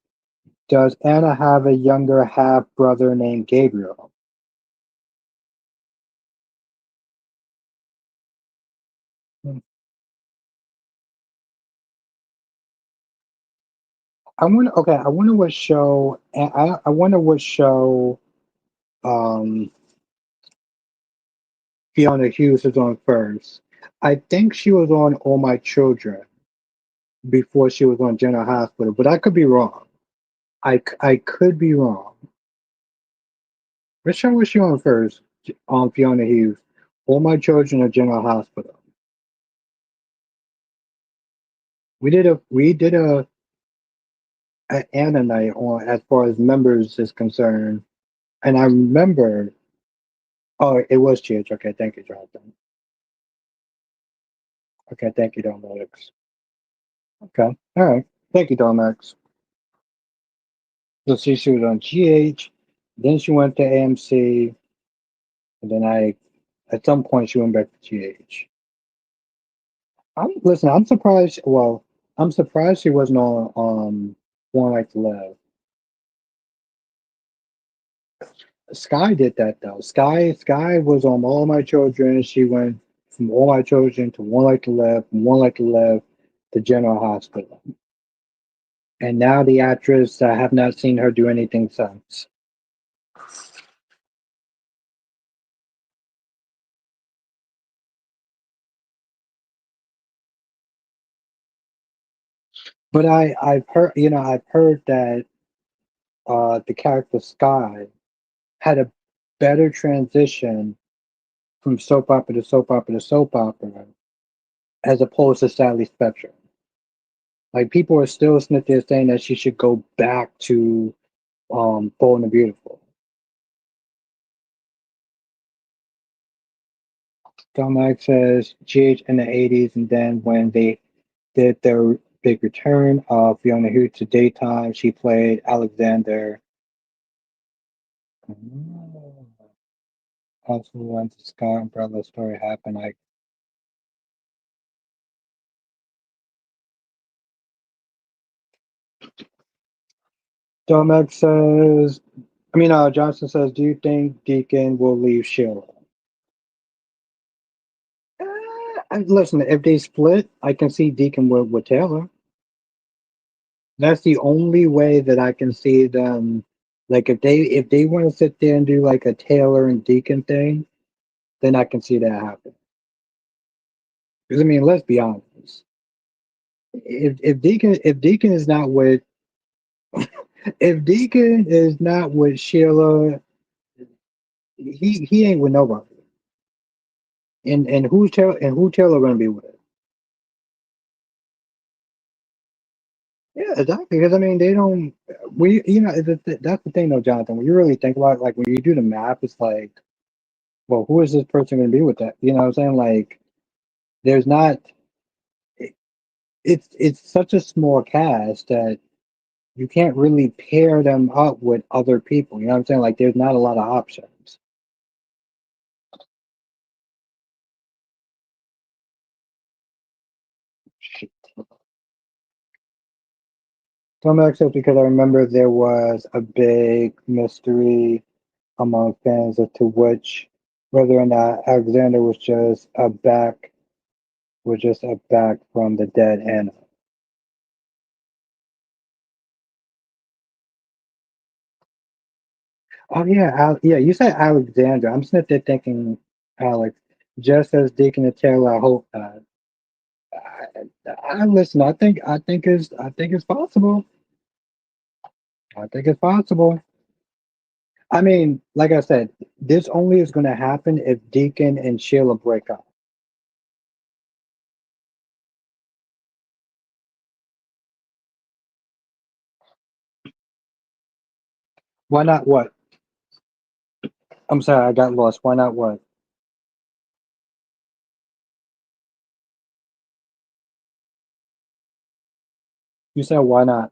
"Does Anna have a younger half brother named Gabriel?" Hmm. I wonder. Okay, I wonder what show. I wonder what show. Um, Fiona Hughes is on first. I think she was on All My Children before she was on General Hospital, but I could be wrong. I could be wrong. Which show was she on first? On Fiona Hughes. All My Children or General Hospital. We did a Anna night on as far as members is concerned, and I remember. Oh, it was Church. Okay, thank you, Jonathan. Okay, thank you, Dominics. Okay, all right, thank you, Domax. So she was on GH, then she went to AMC, and then at some point she went back to GH. I'm surprised. Well, I'm surprised she wasn't on. One Life to Live. Sky did that though. Sky was on All My Children. She went from All My Children to One Life to Live, from One Life to Live to General Hospital. And now the actress, I have not seen her do anything since. But I've heard that the character Sky had a better transition from soap opera to soap opera to soap opera as opposed to Sally Spectrum. Like people are still sitting there saying that she should go back to Bold and the Beautiful. Dominic says GH in the 80s, and then when they did their big return of Fiona Hughes to daytime, she played Alexander. Oh, also, when the Sky Umbrella story happened, like Dominic says, Johnson says, do you think Deacon will leave Sheila? Listen, if they split, I can see Deacon with Taylor. That's the only way that I can see them. Like if they want to sit there and do like a Taylor and Deacon thing, then I can see that happen. Because let's be honest. If Deacon is not with if Deacon is not with Sheila, he ain't with nobody. And who Taylor gonna be with? Yeah, exactly. Because they don't. That's the thing, though, Jonathan. When you really think about it, like when you do the math, it's like, well, who is this person going to be with that? You know what I'm saying? Like, there's not. it- it's such a small cast that you can't really pair them up with other people. You know what I'm saying? Like, there's not a lot of options. Shit. Some except because I remember there was a big mystery among fans as to which whether or not Alexander was just a back from the dead Anna. Oh yeah, yeah. You said Alexander. I'm sitting there thinking Alex. Just as Deacon and Taylor, I hope not. I listen. I think it's possible. I think it's possible. Like I said, this only is going to happen if Deacon and Sheila break up. Why not? What? I'm sorry, I got lost. Why not? What? You said why not?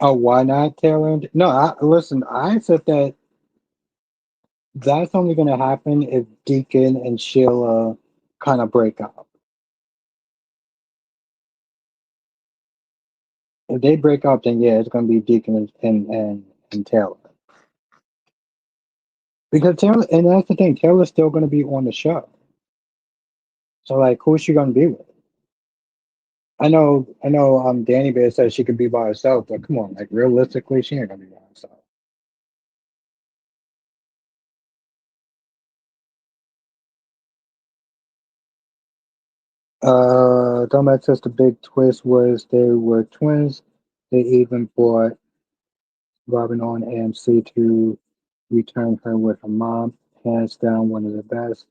Oh, why not, Taylor? No, listen. I said that that's only going to happen if Deacon and Sheila kind of break up. If they break up, then yeah, it's going to be Deacon and Taylor. Because Taylor, and that's the thing, Taylor's still going to be on the show. So like, who's she going to be with? I know. Danny Bear said she could be by herself, but come on, like realistically, she ain't going to be by herself. Dumbass says the big twist was they were twins. They even brought Robin on AMC to return her with her mom. Hands down, one of the best.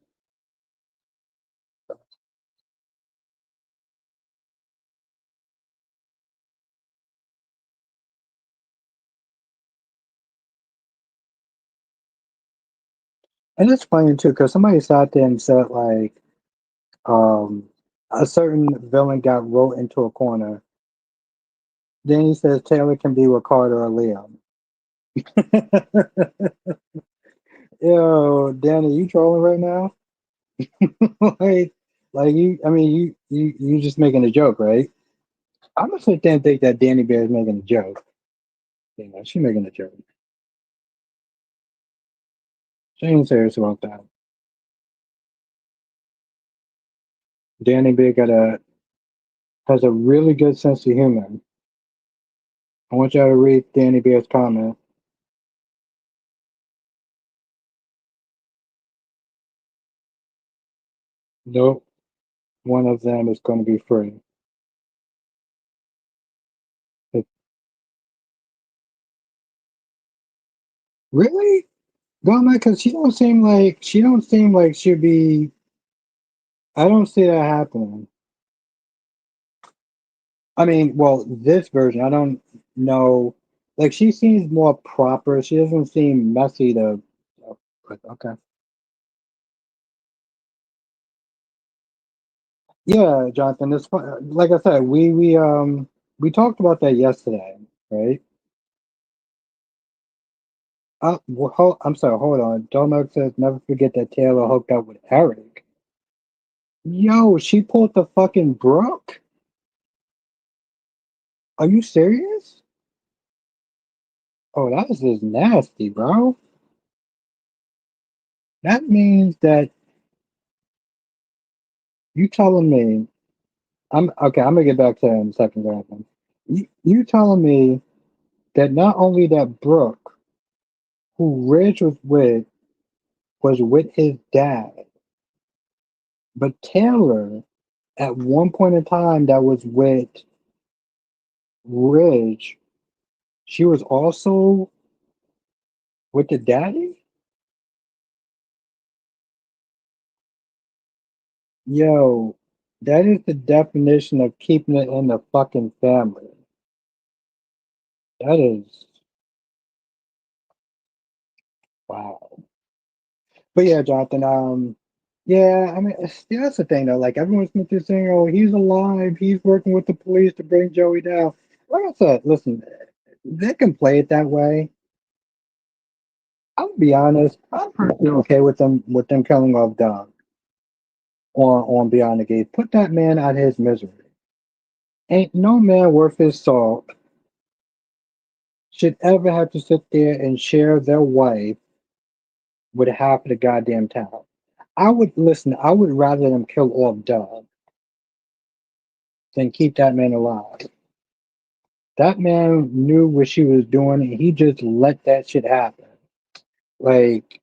And it's funny too, because somebody sat there and said like, um, a certain villain got wrote into a corner. Then he says Taylor can be Ricardo or Liam. Yo, Danny, you trolling right now? like, like you? I mean, you just making a joke, right? I'm gonna sit there and think that Danny Bear is making a joke. You know, she making a joke. She ain't serious about that. Danny Bear has a really good sense of humor. I want y'all to read Danny Bear's comment. Nope, one of them is going to be free. It, really? Going back because she don't seem like she'd be. I don't see that happening. I mean, well, this version, I don't know. Like she seems more proper. She doesn't seem messy to. But okay. Yeah, Jonathan. It's fun. Like I said, we talked about that yesterday, right? I'm sorry. Hold on. Domek says never forget that Taylor hooked up with Eric. Yo, she pulled the fucking Brooke. Are you serious? Oh, that was just nasty, bro. That means that you telling me I'm okay. I'm gonna get back to that in a second, Jonathan. You telling me that not only that Brooke, who Ridge was with his dad, but Taylor at one point in time that was with Ridge, she was also with the daddy? Yo, that is the definition of keeping it in the fucking family. That is wow. But yeah, Jonathan, yeah, I mean, yeah, that's the thing though. Like everyone's been through saying, "Oh, he's alive. He's working with the police to bring Joey down." Like I said, listen, they can play it that way. I'll be honest. I'm personally okay with them killing off Doug on Beyond the Gate. Put that man out of his misery. Ain't no man worth his salt should ever have to sit there and share their wife with half of the goddamn town. I would listen. I would rather them kill off Doug than keep that man alive. That man knew what she was doing, and he just let that shit happen. Like,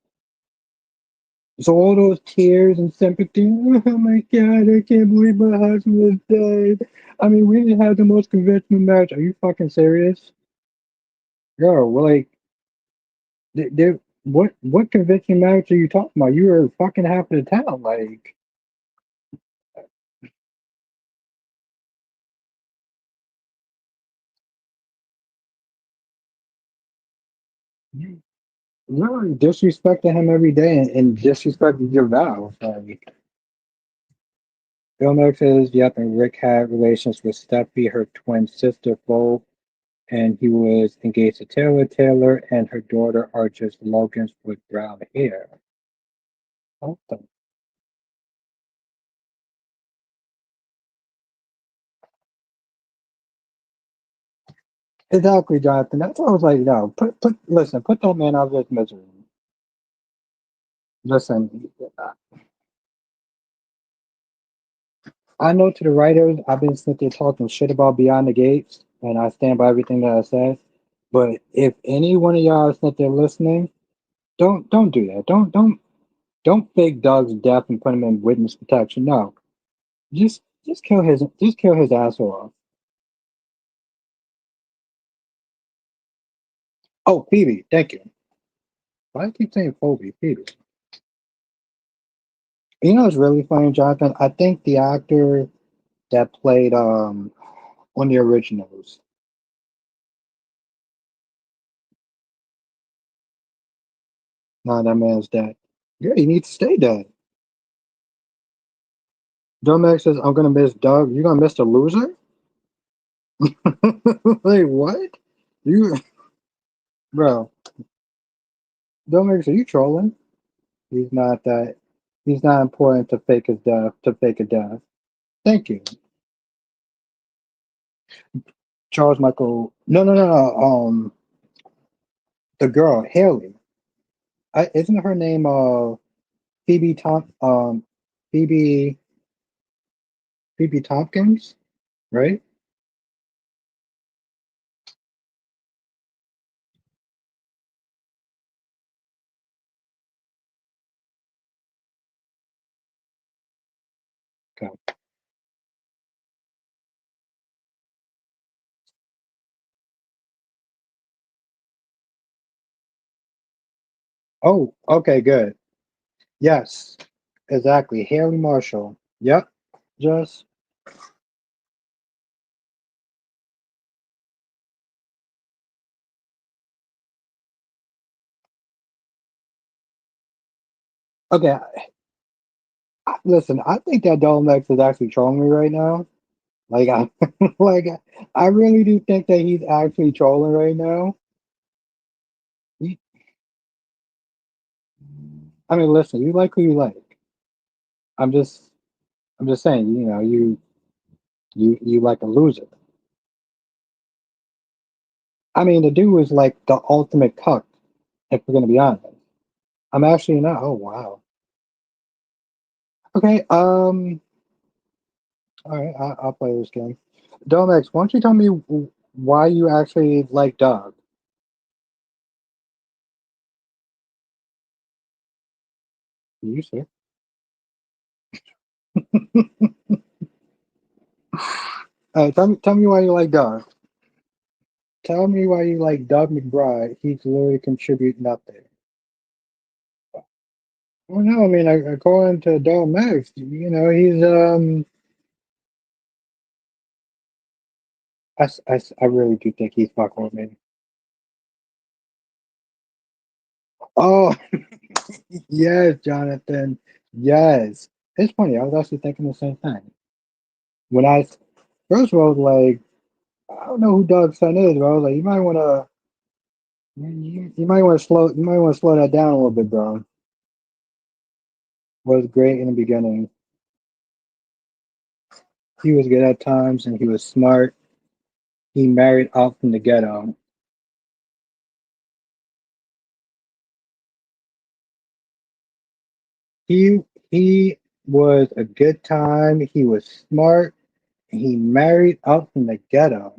so all those tears and sympathy. Oh my god, I can't believe my husband was dead. I mean, we didn't have the most conventional marriage. Are you fucking serious? Girl, we're like, what conventional marriage are you talking about? You were fucking half of the town. Like, you literally disrespecting him every day and disrespecting your vows. Like, Bill Murray says, yep, and Rick had relations with Steffi, her twin sister, both, and he was engaged to Taylor. Taylor and her daughter are just Logans with brown hair. What the- Exactly, Jonathan. That's what I was like, no, listen, put that man out of his misery. Listen, I know to the writers, I've been sitting there talking shit about Beyond the Gates, and I stand by everything that I said. But if any one of y'all is sitting there listening, don't do that. Don't fake Doug's death and put him in witness protection. No, just kill his asshole off. Oh, Phoebe, thank you. Why do I keep saying Phoebe? Phoebe. You know what's really funny, Jonathan? I think the actor that played on the originals, nah, that man's dead. Yeah, he needs to stay dead. Joe Max says, I'm gonna miss Doug. You gonna miss the loser? Like what? You Bro, don't make sure you trolling. He's not that. He's not important to fake his death. To fake a death. Thank you, Charles Michael. No, no, no, no. The girl Haley. Isn't her name Phoebe Phoebe Phoebe Tompkins, right? Okay. Oh, okay, good. Yes, exactly. Haley Marshall. Yep. Just okay. Listen, I think that Dolmex is actually trolling me right now. Like I, like I really do think that he's actually trolling right now. He, I mean, listen, you like who you like. I'm just, I'm just saying, you like a loser. I mean, the dude is like the ultimate cuck, if we're gonna be honest. I'm actually not. Oh wow. Okay. All right. I'll play this game. Domex, why don't you tell me why you actually like Doug? You sir. Tell me why you like Doug. Tell me why you like Doug McBride. He's literally contribute nothing. Well, no, I mean, according to Doug Max, he's I really do think he's fucking with me. Oh, yes, Jonathan. Yes. It's funny. I was actually thinking the same thing. When I first of all, like, I don't know who Doug's son is, bro. Like, you might want to slow that down a little bit, bro. Was great in the beginning. He was good at times, and he was smart. He married out from the ghetto. He he was a good time. He was smart. And he married out from the ghetto.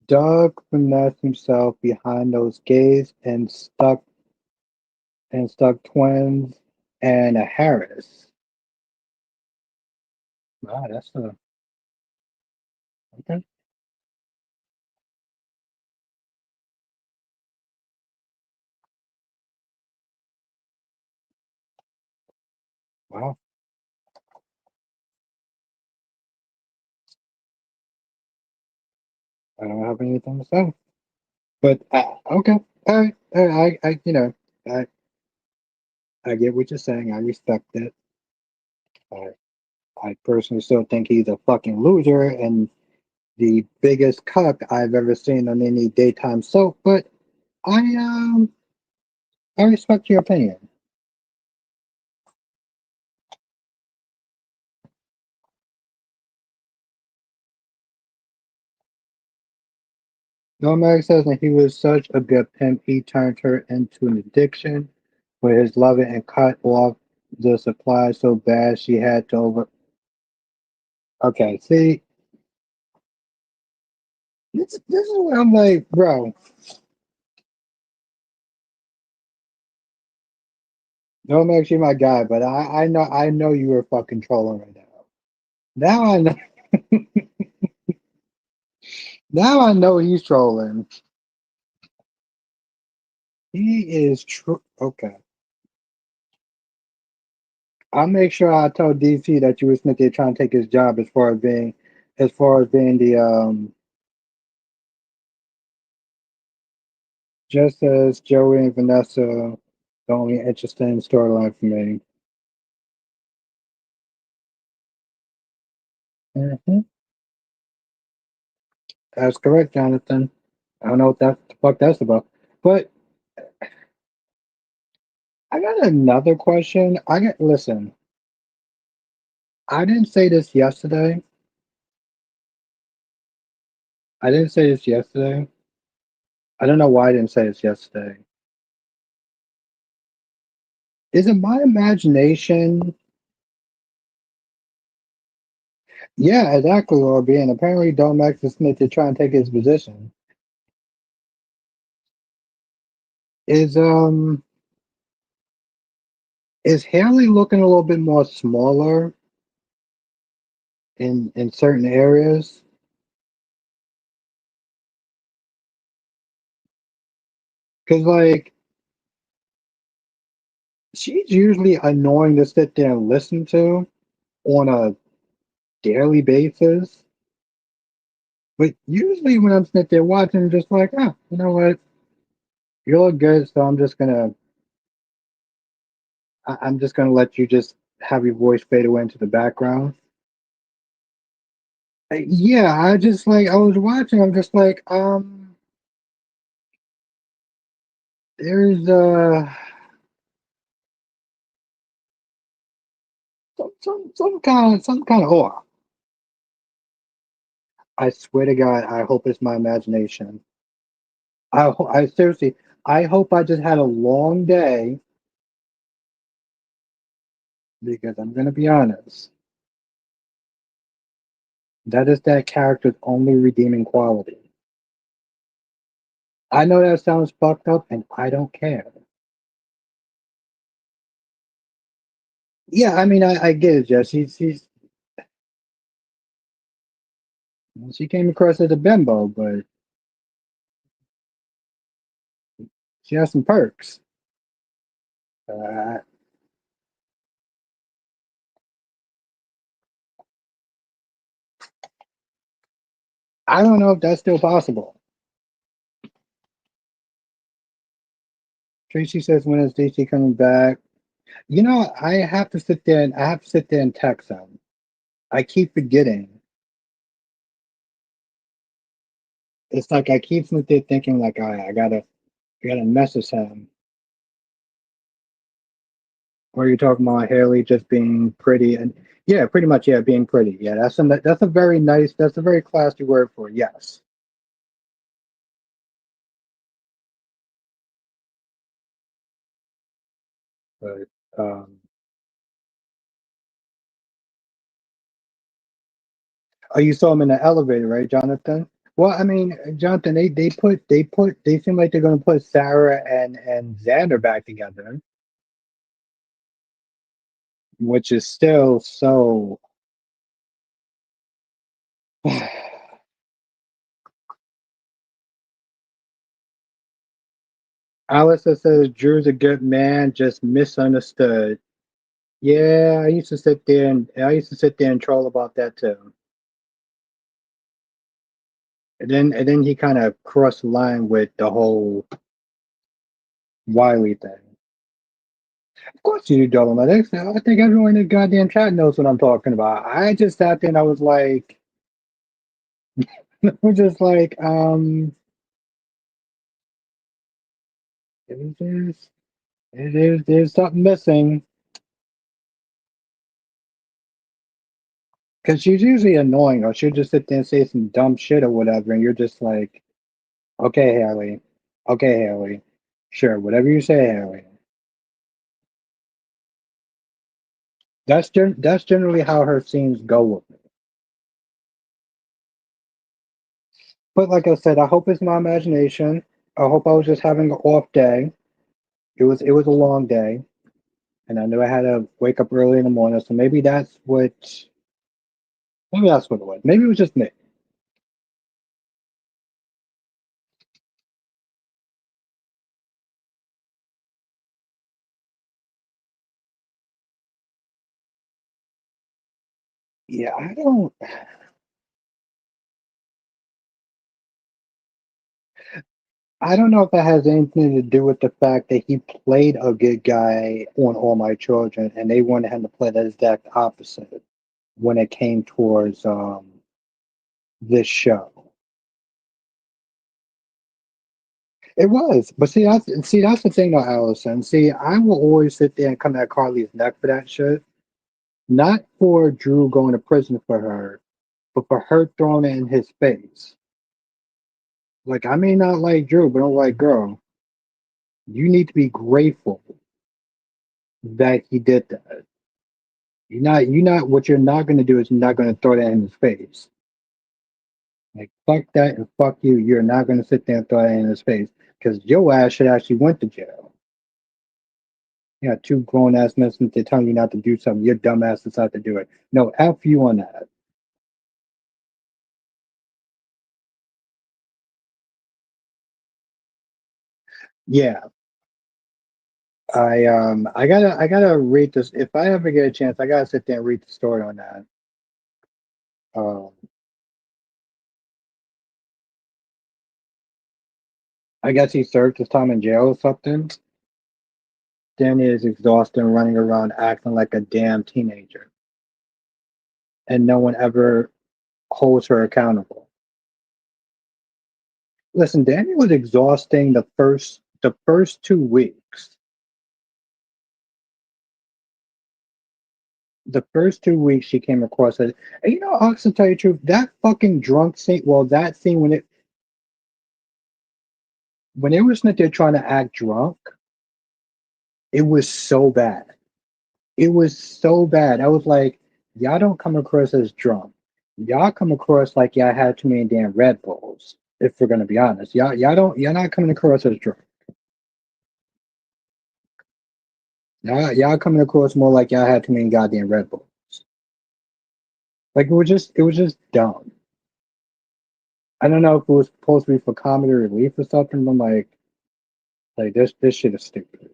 Doug finessed himself behind those gays and stuck twins and a Harris. Wow, that's a okay. Wow, I don't have anything to say. But okay, I I get what you're saying. I respect it. I I personally still think he's a fucking loser and the biggest cuck I've ever seen on any daytime soap. But I um I respect your opinion. Nomad says that he was such a good pimp, he turned her into an addiction with his loving and cut off the supply so bad she had to over. Okay, see, this is what I'm like, bro. Nomad, you're my guy, but I know you were fucking trolling right now. Now I know, now I know he's trolling. He is true. Okay, I'll make sure I tell DC that you were Smith there trying to take his job as far as being as far as being the just as Joey and Vanessa, the only interesting storyline for me. Hmm. That's correct, Jonathan. I don't know what that the fuck that's about. But I got another question. I got listen, I didn't say this yesterday. I didn't say this yesterday. I don't know why I didn't say this yesterday. Is it my imagination? Yeah, exactly, Orby. And apparently Don Max Smith is trying to take his position. Is is Haley looking a little bit more smaller in certain areas? Because like she's usually annoying to sit there and listen to on a daily basis. But usually when I'm sitting there watching, I'm just like, ah, you know what? You look good, so I'm just gonna let you just have your voice fade away into the background. Yeah, I just like I was watching. I'm just like, there's some kind of awe. I swear to God, I hope it's my imagination. I seriously, I hope I just had a long day because I'm gonna be honest. That is that character's only redeeming quality. I know that sounds fucked up, and I don't care. Yeah, I mean, I get it, Jess. She came across as a bimbo, but she has some perks. Uh, I don't know if that's still possible. Tracy says, when is DC coming back? You know, I have to sit there and text him. I keep forgetting. It's like I keep sitting there thinking like, all right, I gotta message him. Or you're talking about Haley just being pretty and yeah, pretty much yeah, being pretty. Yeah, that's a very nice, that's a very classy word for it, yes. But um, oh, you saw him in the elevator, right, Jonathan? Well, I mean, Jonathan, they seem like they're gonna put Sarah and Xander back together, which is still so. Alyssa says Drew's a good man, just misunderstood. Yeah, I used to sit there and troll about that too. And then he kind of crossed the line with the whole Wiley thing. Of course you do, Dolomitics. I think everyone in the goddamn chat knows what I'm talking about. I just sat there and I was like, we're just like, it is, there's something missing. Because she's usually annoying, or she'll just sit there and say some dumb shit or whatever, and you're just like, okay, Haley. Okay, Haley. Sure, whatever you say, Haley. That's generally how her scenes go with me. But like I said, I hope it's my imagination. I hope I was just having an off day. It was a long day, and I knew I had to wake up early in the morning. So maybe that's what it was. Maybe it was just me. Yeah, I don't. I don't know if that has anything to do with the fact that he played a good guy on All My Children, and they wanted him to play the exact opposite when it came towards this show. It was, but that's the thing though, Allison. See, I will always sit there and come at Carly's neck for that shit. Not for Drew going to prison for her, but for her throwing it in his face. Like I may not like Drew, but I'm like, girl, you need to be grateful that he did that. You're not what you're not gonna do is you're not gonna throw that in his face. Like fuck that and fuck you. You're not gonna sit there and throw that in his face. Because your ass should actually went to jail. You got two grown ass men they're telling you not to do something. Your dumb ass decided to do it. No, F you on that. Yeah. I gotta read this. If I ever get a chance, I gotta sit there and read the story on that. Um I guess he served his time in jail or something. Danny is exhausted and running around acting like a damn teenager. And no one ever holds her accountable. Listen, Danny was exhausting the first 2 weeks. The first 2 weeks she came across it. And Ox, to tell you the truth, that fucking drunk scene, well, that scene when it was that they're trying to act drunk, it was so bad. It was so bad. I was like, y'all don't come across as drunk. Y'all come across like y'all had too many damn Red Bulls, if we're gonna be honest. Y'all not coming across as drunk. Y'all coming across more like y'all had too many goddamn Red Bulls. Like it was just dumb. I don't know if it was supposed to be for comedy relief or something, but I'm like this shit is stupid.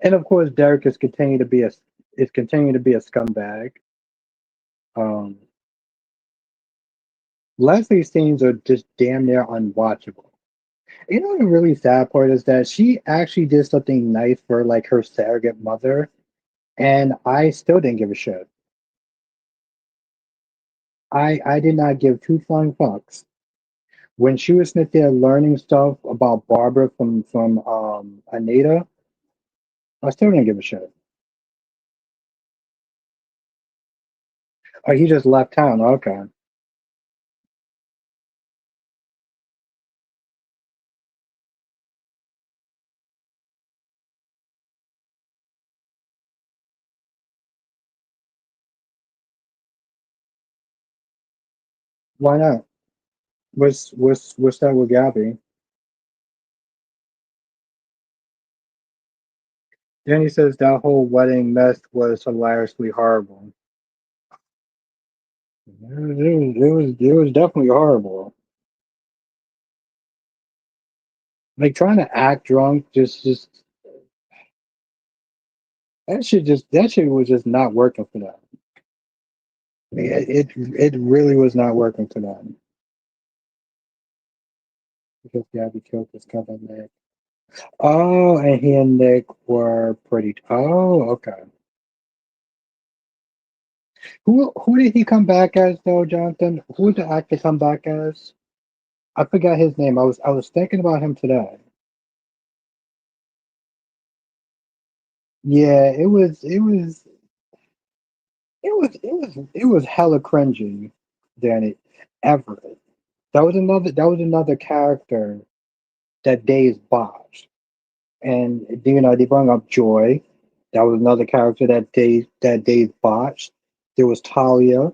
And of course, Derek is continuing to be a scumbag. Um, Leslie's scenes are just damn near unwatchable. The really sad part is that she actually did something nice for like her surrogate mother, and I still didn't give a shit. I did not give two flying fucks when she was sitting there learning stuff about Barbara from Anita. I still didn't give a shit. Oh, he just left town. Okay, why not? What's that with Gabby? Then he says that whole wedding mess was hilariously horrible. It was definitely horrible. Like trying to act drunk, just that shit was just not working for them. It really was not working for them because Gabby killed his cousin Nick. Oh, and he and Nick were pretty. Oh, okay. Who did he come back as though, Jonathan? Who did the actor come back as? I forgot his name. I was thinking about him today. Yeah, it was hella cringy, Danny. Everett. That was another character that Days botched. And they brought up Joy. That was another character that Dave botched. There was Talia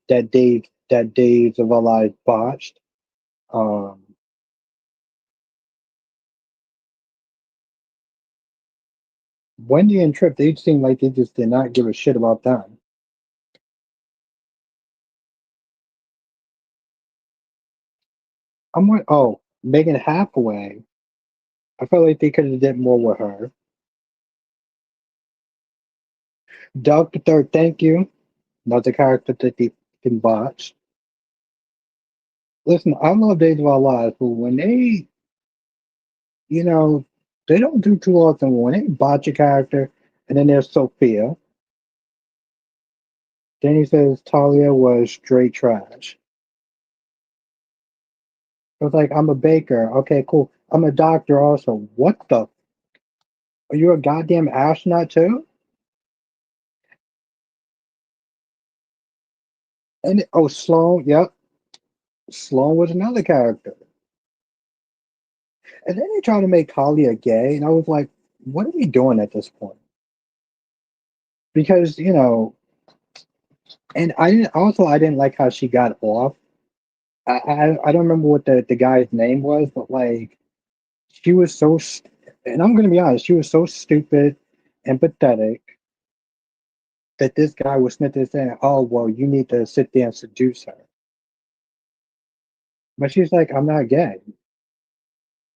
that Days of our lives botched. Um, Wendy and Trip, they seemed like they just did not give a shit about them. Megan Hathaway. I felt like they could have did more with her. Doug the Third, thank you. Another character that they can botch. Listen, I love Days of Our Lives, but when they you know, they don't do too often when they botch a character, and then there's Sophia. Then he says Talia was straight trash. It was like, I'm a baker. Okay, cool. I'm a doctor also. What the? Are you a goddamn astronaut too? And oh, Sloan, yep. Sloan was another character. And then they tried to make Talia gay, and I was like, what are we doing at this point? Because, and I didn't like how she got off. I don't remember what the guy's name was, but like she was and I'm gonna be honest, she was so stupid and pathetic that this guy was sitting there saying, "Oh well, you need to sit there and seduce her," but she's like, "I'm not gay,"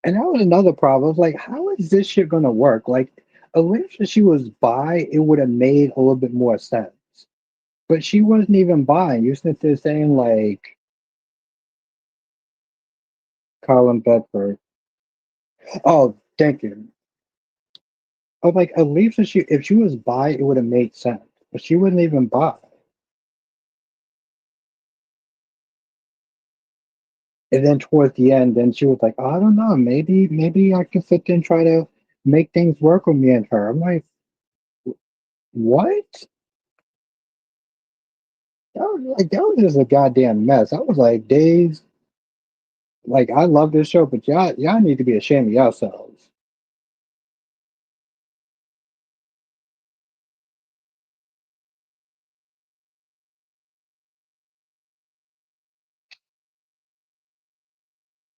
and that was another problem. I was like, how is this shit gonna work? Like, at least if she was bi, it would have made a little bit more sense. But she wasn't even bi. You sit there saying like Colin Bedford. Oh, thank you. I was like, at least if she was bi, it would have made sense. But she wasn't even bi. And then towards the end, then she was like, I don't know, maybe I can sit there and try to make things work with me and her. I'm like, what? That was just a goddamn mess. I was like, Days, like I love this show, but y'all need to be ashamed of yourselves.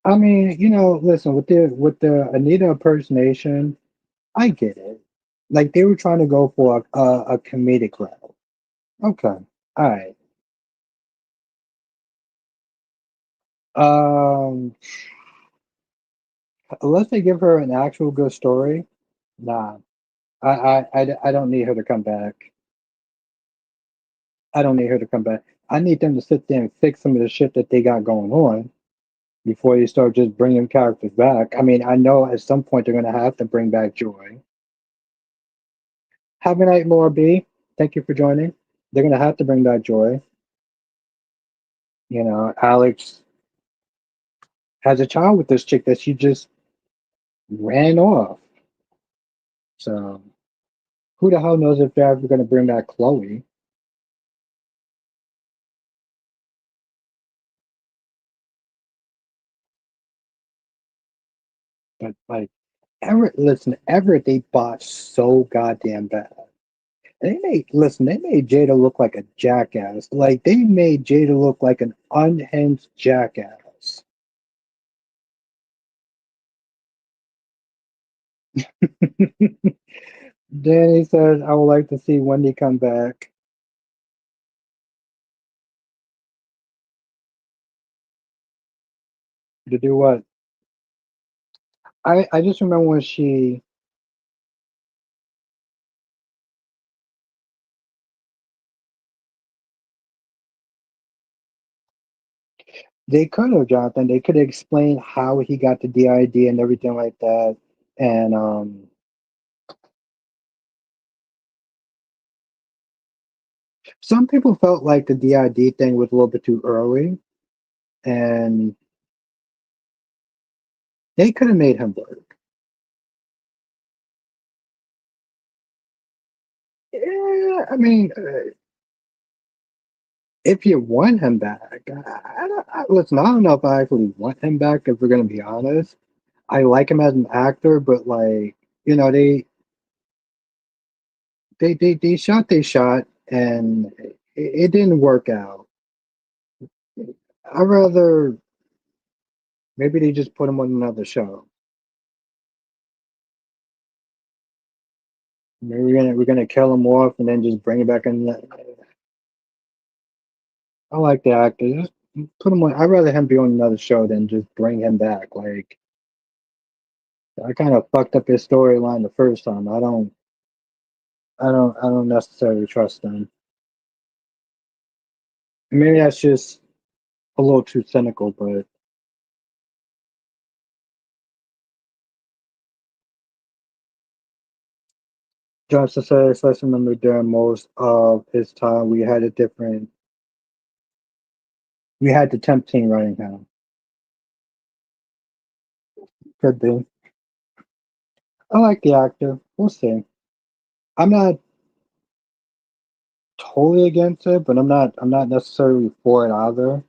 I mean, listen, with the Anita impersonation, I get it. Like they were trying to go for a comedic route. Okay, all right. Um, unless they give her an actual good story, nah. I don't need her to come back. I don't need her to come back. I need them to sit there and fix some of the shit that they got going on before you start just bringing characters back. I mean, I know at some point they're gonna have to bring back Joy. Have a night, Laura B. Thank you for joining. They're gonna have to bring back Joy. Alex has a child with this chick that she just ran off. So who the hell knows if they're ever gonna bring back Chloe? But like Everett, they botched so goddamn bad. They made Jada look like a jackass. Like they made Jada look like an unhinged jackass. Danny says, I would like to see Wendy come back to do what? I just remember when they could have, Jonathan, they could have explained how he got the DID and everything like that. And some people felt like the DID thing was a little bit too early, and they could have made him work. Yeah, I mean, if you want him back, listen, I don't know if I actually want him back. If we're gonna be honest, I like him as an actor, but like, they shot they shot, and it didn't work out. I rather maybe they just put him on another show. Maybe we're gonna kill him off and then just bring it back in. I like the actor. Just put him on. I'd rather him be on another show than just bring him back. Like I kind of fucked up his storyline the first time. I don't necessarily trust him. Maybe that's just a little too cynical, but Johnson says, let's remember during most of his time, we had the temp team running him. Could be. I like the actor. We'll see. I'm not totally against it, but I'm not necessarily for it either.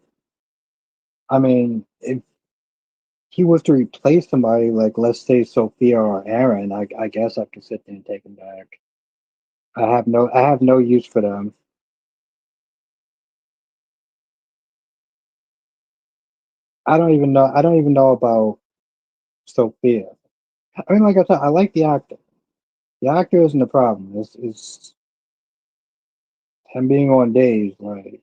I mean, if he was to replace somebody like, let's say, Sophia or Aaron, I guess I could sit there and take him back. I have no use for them. I don't even know about Sophia. I mean, like I said, I like the actor. The actor isn't the problem. It's him being on days. Like,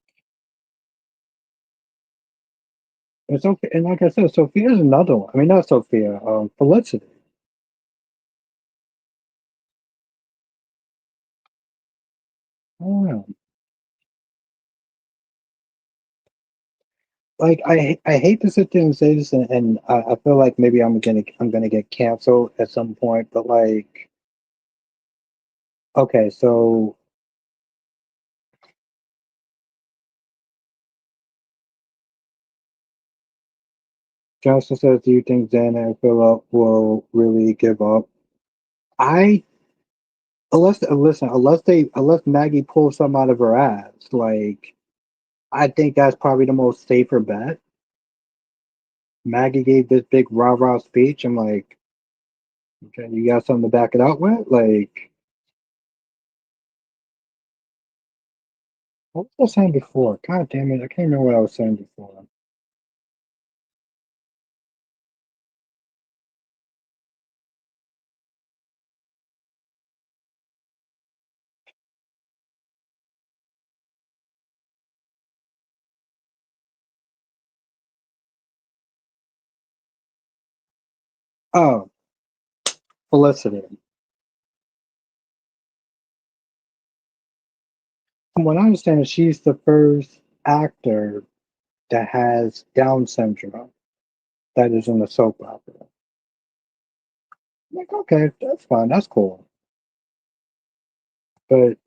it's okay. And like I said, Sophia's another one. I mean, not Sophia. Felicity. I don't know. Like, I hate to sit there and say this, and I feel like maybe I'm gonna get canceled at some point. But like, okay, so Johnson says, "Do you think Xana and Philip will really give up?" I unless Maggie pulls something out of her ass, like I think that's probably the most safer bet. Maggie gave this big rah rah speech. I'm like, okay, you got something to back it up with? Like, what was I saying before? God damn it, I can't remember what I was saying before. Oh, Felicity. From what I understand, she's the first actor that has Down syndrome that is in the soap opera. I'm like, okay, that's fine, that's cool. But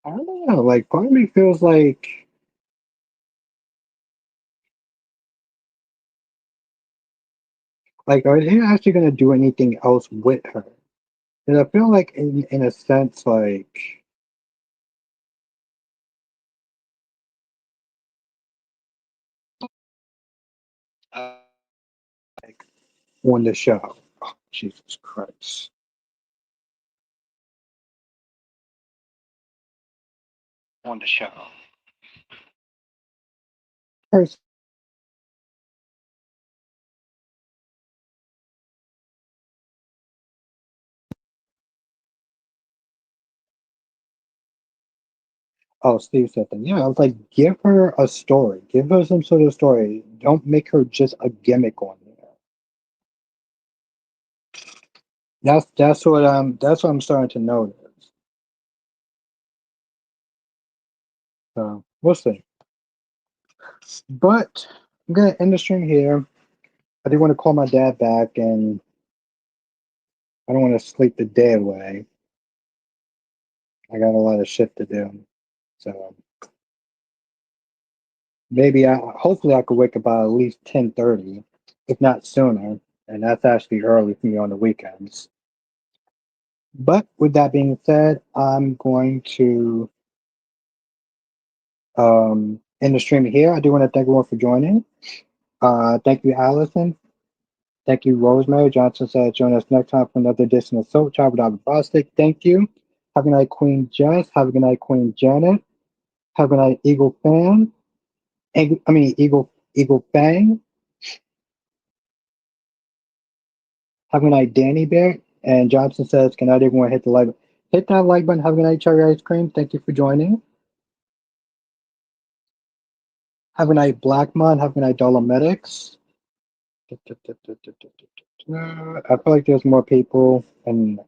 I don't know, like part of me feels like are they actually gonna do anything else with her? And I feel like in a sense like uh, like on the show. Oh, Jesus Christ. On the show. First, oh, Steve said that. Yeah, I was like, give her a story. Give her some sort of story. Don't make her just a gimmick on there. That's what I'm starting to notice. So we'll see. But I'm gonna end the stream here. I do want to call my dad back, and I don't want to sleep the day away. I got a lot of shit to do. So hopefully I could wake up by at least 10:30, if not sooner. And that's actually early for me on the weekends. But with that being said, I'm going to end the stream here. I do want to thank everyone for joining. Thank you, Allison. Thank you, Rosemary. Johnson said, join us next time for another edition of Soap Chop without Bostic. Thank you. Have a good night, Queen Jess. Have a good night, Queen Janet. Have a good night, Eagle Fan. Eagle Fang. Have a good night, Danny Bear. And Johnson says, can I everyone hit the like? Hit that like button. Have a good night, Cherry Ice Cream. Thank you for joining. Have a night, Blackmon. Have a night, Dolomedics. I feel like there's more people, and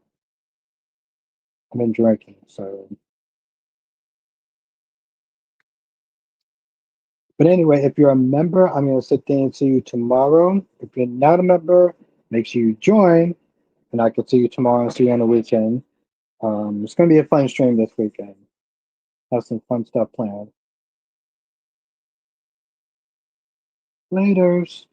I've been drinking. So, but anyway, if you're a member, I'm gonna sit there and see you tomorrow. If you're not a member, make sure you join. and I could see you tomorrow and see you on the weekend. It's gonna be a fun stream this weekend. Have some fun stuff planned. Laters.